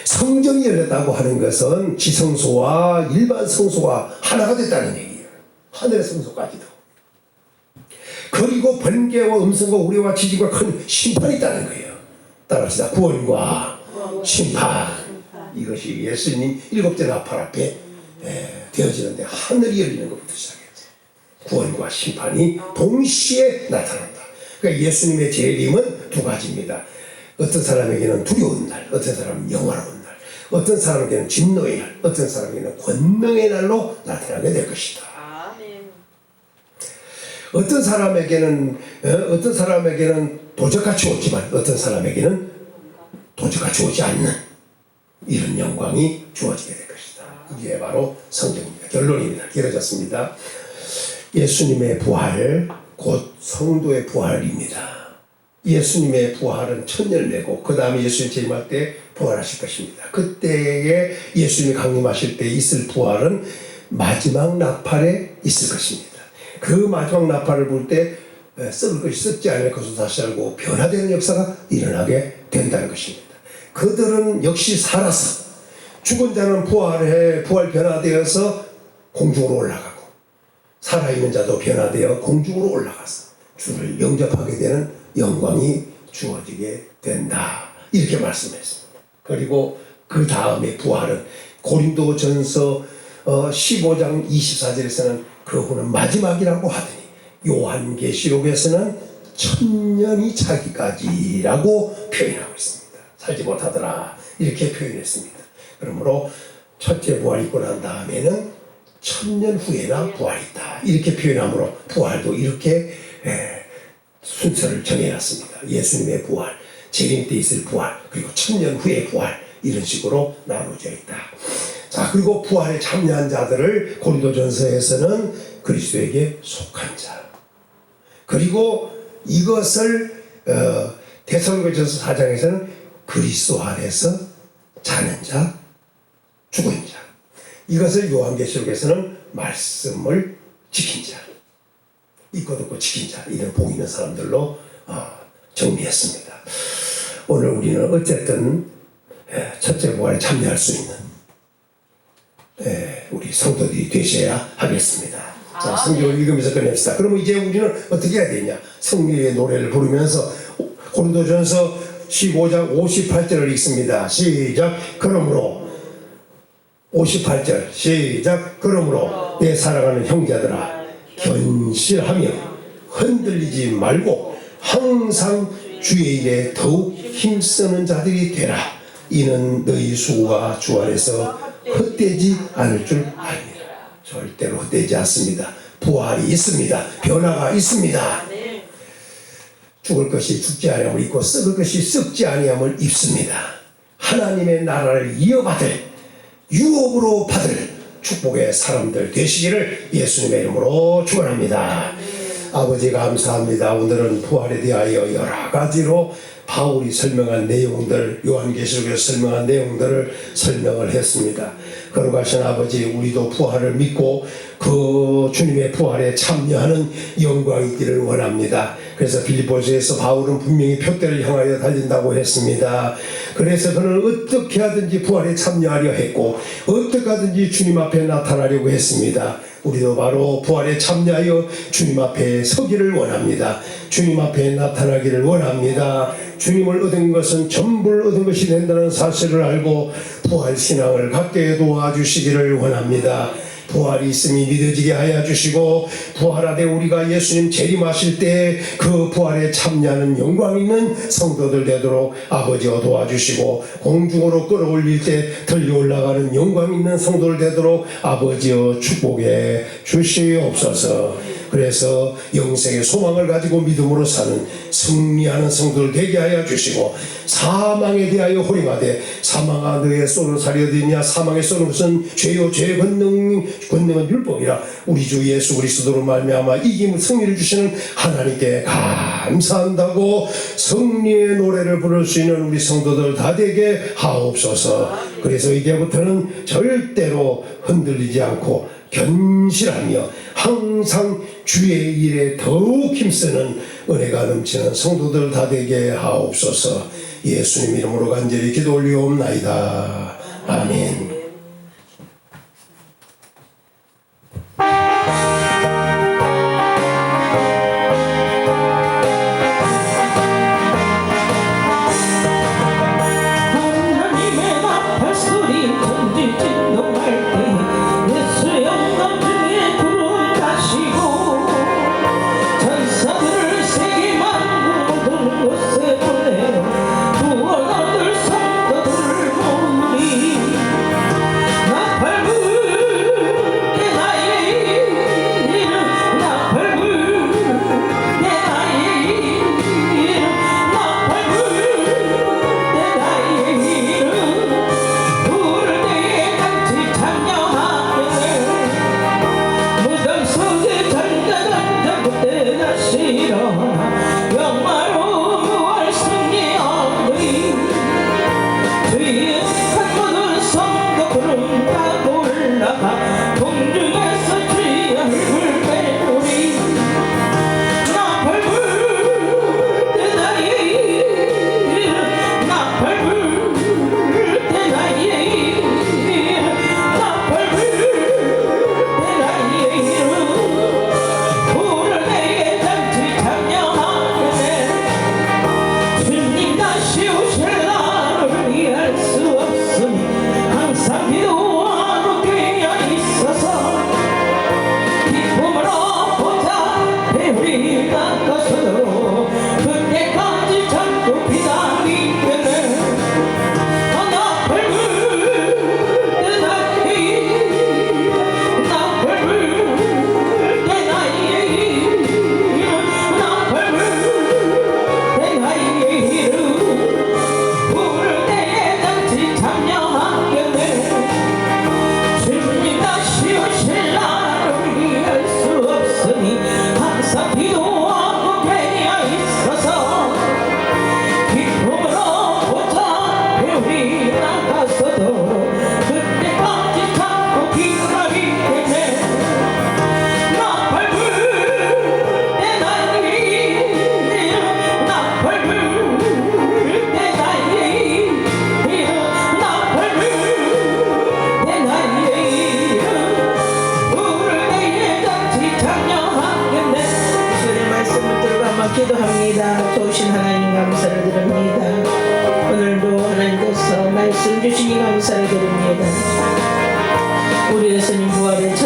성전이 열렸다고 하는 것은 지성소와 일반 성소가 하나가 됐다는 얘기예요. 하늘의 성소까지도. 그리고 번개와 음성과 우레와 지진과 큰 심판이 있다는 거예요. 따라합시다. 구원과 심판. 이것이 예수님 일곱째 나팔 앞에 되어지는데 하늘이 열리는 것부터 시작해요. 구원과 심판이 동시에 나타난다. 그러니까 예수님의 재림은 두 가지입니다. 어떤 사람에게는 두려운 날, 어떤 사람은 영화로운 날, 어떤 사람에게는 진노의 날, 어떤 사람에게는 권능의 날로 나타나게 될 것이다. 어떤 사람에게는 도적같이 오지만 어떤 사람에게는 도적같이 오지 않는 이런 영광이 주어지게 될 것이다. 이게 바로 성경입니다. 결론입니다. 길어졌습니다. 예수님의 부활 곧 성도의 부활입니다. 예수님의 부활은 첫 열매고 그 다음에 예수님 재림할 때 부활하실 것입니다. 그때에 예수님이 강림하실 때 있을 부활은 마지막 나팔에 있을 것입니다. 그 마지막 나팔을 불 때 썩을 것이 썩지 않을 것을 다시 알고 변화되는 역사가 일어나게 된다는 것입니다. 그들은 역시 살아서 죽은 자는 부활 변화되어서 공중으로 올라가고 살아있는 자도 변화되어 공중으로 올라가서 주를 영접하게 되는 영광이 주어지게 된다. 이렇게 말씀했습니다. 그리고 그 다음에 부활은 고린도전서 15장 24절에서는 그 후는 마지막이라고 하더니 요한계시록에서는 1000년이 차기까지라고 표현하고 있습니다. 살지 못하더라 이렇게 표현했습니다. 그러므로 첫째 부활이 있고 난 다음에는 1000년 후에나 부활이 있다 이렇게 표현하므로 부활도 이렇게 순서를 정해놨습니다. 예수님의 부활, 재림 때 있을 부활, 그리고 1000년 후의 부활 이런 식으로 나눠져 있다. 자, 그리고 부활에 참여한 자들을 고린도전서에서는 그리스도에게 속한 자. 그리고 이것을 데살로니가전서 4장에서는 그리스도 안에서 자는 자, 죽은 자. 이것을 요한계시록에서는 말씀을 지킨 자. 잊고 듣고 지킨 자. 이런 복 있는 사람들로 정리했습니다. 오늘 우리는 어쨌든 첫째 부활에 참여할 수 있는 우리 성도들이 되셔야 하겠습니다. 자, 성경을 읽으면서 끝냅시다. 그러면 이제 우리는 어떻게 해야 되냐? 승리의 노래를 부르면서 고린도전서 15장 58절을 읽습니다. 시작. 그러므로 58절 시작. 그러므로 내 사랑하는 형제들아 견실하며 흔들리지 말고 항상 주의 일에 더욱 힘쓰는 자들이 되라. 이는 너희 수고가 주 안에서 헛되지 않을 줄 압니다. 절대로 헛되지 않습니다. 부활이 있습니다. 변화가 있습니다. 죽을 것이 죽지 아니함을 입고 썩을 것이 썩지 아니함을 입습니다. 하나님의 나라를 이어받을 유업으로 받을 축복의 사람들 되시기를 예수님의 이름으로 축원합니다. 아버지 감사합니다. 오늘은 부활에 대하여 여러 가지로 바울이 설명한 내용들, 요한계시록에서 설명한 내용들을 설명을 했습니다. 거룩하신 아버지, 우리도 부활을 믿고 그 주님의 부활에 참여하는 영광이 있기를 원합니다. 그래서 빌립보서에서 바울은 분명히 표대를 향하여 달린다고 했습니다. 그래서 그는 어떻게 하든지 부활에 참여하려 했고 어떻게 하든지 주님 앞에 나타나려고 했습니다. 우리도 바로 부활에 참여하여 주님 앞에 서기를 원합니다. 주님 앞에 나타나기를 원합니다. 주님을 얻은 것은 전부를 얻은 것이 된다는 사실을 알고 부활 신앙을 갖게 도와주시기를 원합니다. 부활이 있음이 믿어지게 하여 주시고 부활하되 우리가 예수님 재림하실 때 그 부활에 참여하는 영광 있는 성도들 되도록 아버지여 도와주시고 공중으로 끌어올릴 때 들려올라가는 영광 있는 성도들 되도록 아버지여 축복해 주시옵소서. 그래서 영생의 소망을 가지고 믿음으로 사는 승리하는 성도들 되게 하여 주시고 사망에 대하여 호령하되 사망아 너의 쏘는 살이 어디냐. 사망의 쏘는 것은 죄요 죄의 권능은 율법이라. 우리 주 예수 그리스도로 말미암아 이김을 승리를 주시는 하나님께 감사한다고 승리의 노래를 부를 수 있는 우리 성도들 다 되게 하옵소서. 그래서 이제부터는 절대로 흔들리지 않고 견실하며 항상 주의 일에 더욱 힘쓰는 은혜가 넘치는 성도들 다 되게 하옵소서. 예수님 이름으로 간절히 기도 올리옵나이다. 아멘.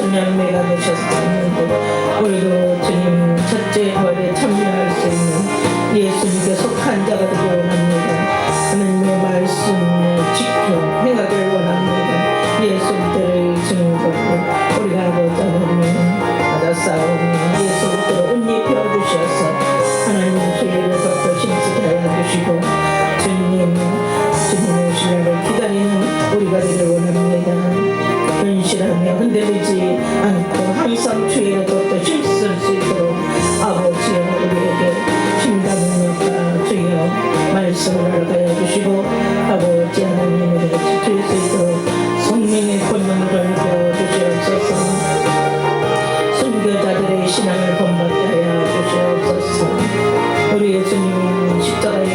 천년매가 되셨었는데 우리도 주님 첫째 부활에 참여할 수 있는 예수님께 속한 자가 되기 원합니다. 하나님의 말씀을 지켜 행하길 원합니다. 예수님들의 증거를 우리가 하고자 하는 받아싸우니 예수님께로 옷 입혀주셔서 하나님 주의를 덮어 힘쓰게 하여 주시고 주님 오실 날을 기다리는 우리가 되길 원합니다. 현실하며 흔들리지 않고 항상 주의를 덮어 힘쓸 수 있도록 아버지여 우리에게 힘담으니까 주여 말씀을 알게 해주시고 아버지 하나님을 지킬 수 있도록 성령의 권능을 배워주시옵소서. 순교자들의 신앙을 본받게 하여 주시옵소서. 우리 예수님 십자가의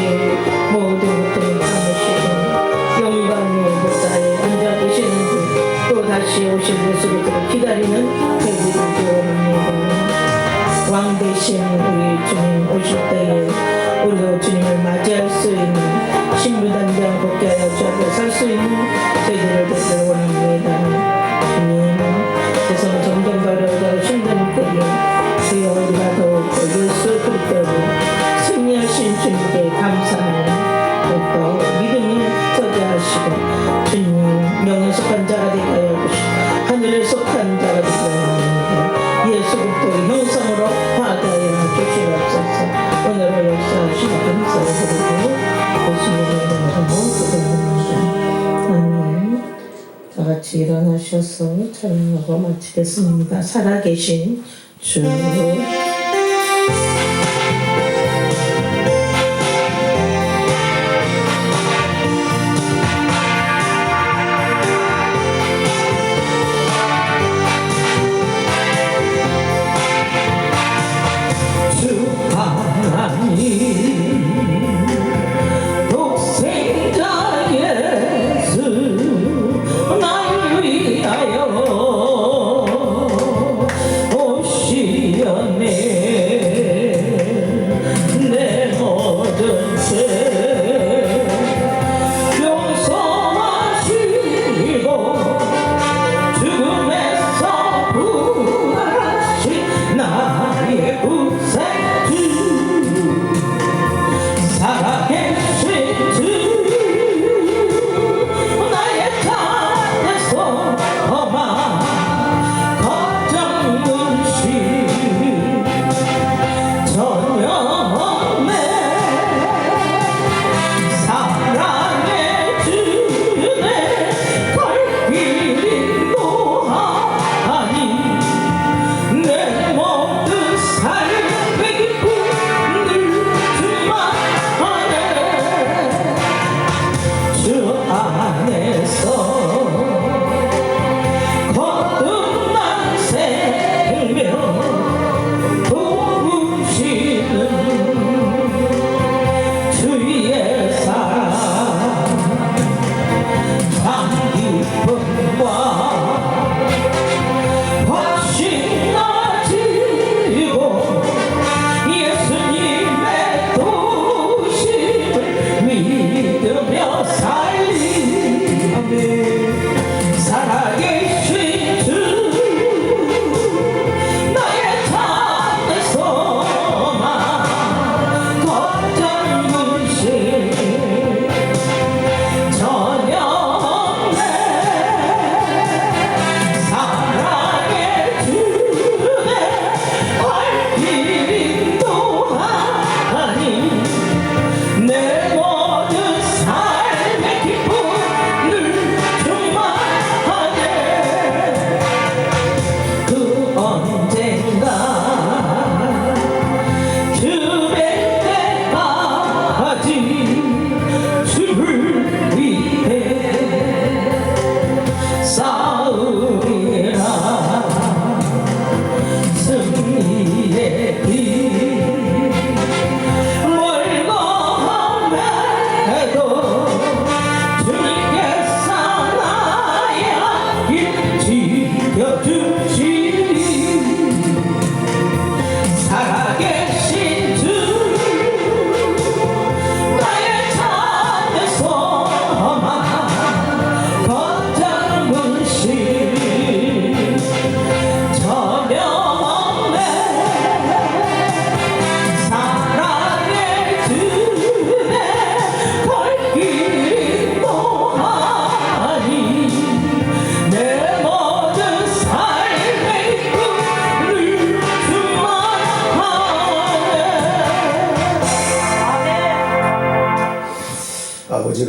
모든 고통을 참으시고 영광의 보좌에 앉아 계시는 또 다시 오실 예수를 기다리는 저희들이 되어옵니다. 왕 대신 우리 주님 오실 때에 우리가 주님을 맞이할 수 있는 신부단장 복귀하여 주 앞에 설 수 있는 저희들을 되길 원합니다. 주님 세상 점점 바라보고 힘든 때에 주여 우리가 더욱 예수 그리스도로 승리하신 주님께 감사하며 또 믿음이 서게 하시고 주님 명에 속한 자가 되게 하여 주시고 하늘에 속한 자가 되게 하여 예수 그리스도의 형상으로 화하여 주시옵소서. 오늘을 역사하시고 감사를 드리고 예수님의 이름으로 기도합니다. 아멘. 다 같이 일어나셔서 찬양하고 마치겠습니다. 살아계신 주 독생자 예수 날 위하여 오시어 내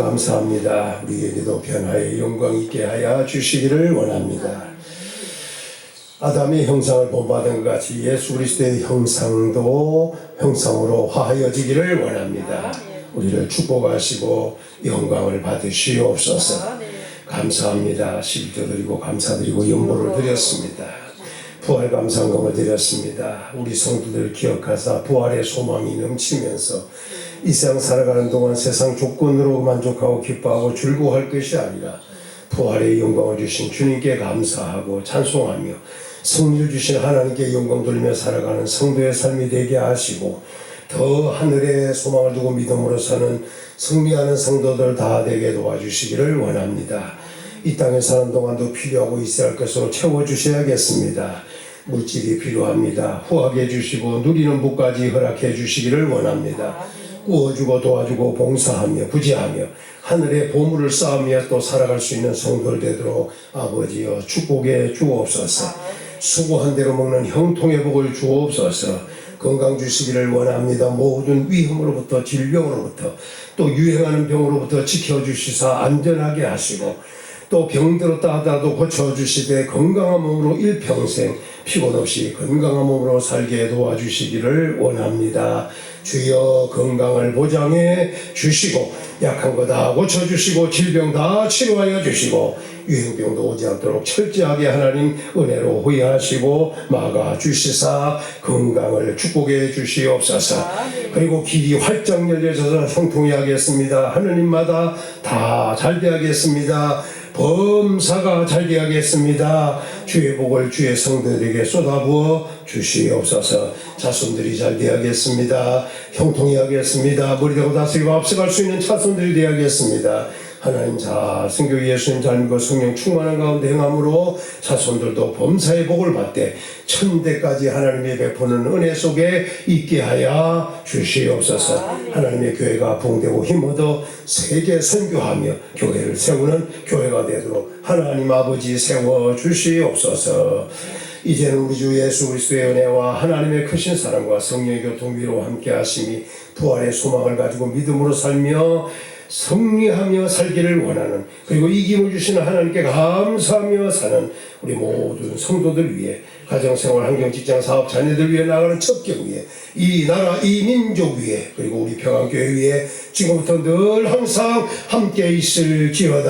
감사합니다. 우리에게도 변화의 영광 있게 하여 주시기를 원합니다. 아담의 형상을 본받은 것 같이 예수 그리스도의 형상도 형상으로 화하여지기를 원합니다. 우리를 축복하시고 영광을 받으시옵소서. 감사합니다. 11조 드리고 감사드리고 연보를 드렸습니다. 부활 감사금을 드렸습니다. 우리 성도들 기억하사 부활의 소망이 넘치면서 이 세상 살아가는 동안 세상 조건으로 만족하고 기뻐하고 즐거워할 것이 아니라 부활의 영광을 주신 주님께 감사하고 찬송하며 승리를 주신 하나님께 영광 돌리며 살아가는 성도의 삶이 되게 하시고 더 하늘의 소망을 두고 믿음으로 사는 승리하는 성도들 다 되게 도와주시기를 원합니다. 이 땅에 사는 동안도 필요하고 있어야 할 것으로 채워주셔야겠습니다. 물질이 필요합니다. 후하게 해주시고 누리는 복까지 허락해 주시기를 원합니다. 구워주고 도와주고 봉사하며 부지하며 하늘의 보물을 쌓으며 또 살아갈 수 있는 성도들 되도록 아버지여 축복해 주옵소서. 수고한 대로 먹는 형통의 복을 주옵소서. 건강 주시기를 원합니다. 모든 위험으로부터 질병으로부터 또 유행하는 병으로부터 지켜주시사 안전하게 하시고 또 병들었다 하더라도 고쳐주시되 건강한 몸으로 일평생 피곤 없이 건강한 몸으로 살게 도와주시기를 원합니다. 주여 건강을 보장해 주시고 약한 거 다 고쳐주시고 질병 다 치료하여 주시고 유행병도 오지 않도록 철저하게 하나님 은혜로 호위하시고 막아 주시사 건강을 축복해 주시옵소서. 그리고 길이 활짝 열려져서 형통히 하겠습니다. 하느님마다 다 잘 되겠습니다. 범사가 잘 되겠습니다. 주의 복을 주의 성도들에게 쏟아부어 주시옵소서. 자손들이 잘 되겠습니다. 형통히 하겠습니다. 머리되고 다스리고 앞서갈 수 있는 자손들이 되겠습니다. 하나님 자 성교 예수님 잘 믿고 성령 충만한 가운데 행함으로 자손들도 범사의 복을 받되 천대까지 하나님의 베푸는 은혜 속에 있게 하여 주시옵소서. 하나님의 교회가 부흥되고 힘얻어 세계 선교하며 교회를 세우는 교회가 되도록 하나님 아버지 세워 주시옵소서. 이제는 우리 주 예수 그리스도의 은혜와 하나님의 크신 사랑과 성령의 교통위로 함께 하심이 부활의 소망을 가지고 믿음으로 살며 승리하며 살기를 원하는 그리고 이김을 주시는 하나님께 감사하며 사는 우리 모든 성도들 위해 가정생활, 환경, 직장, 사업, 자녀들 위해 나가는 첩경 위해 이 나라, 이 민족 위해 그리고 우리 평안교회 위해 지금부터 늘 항상 함께 있을지어다.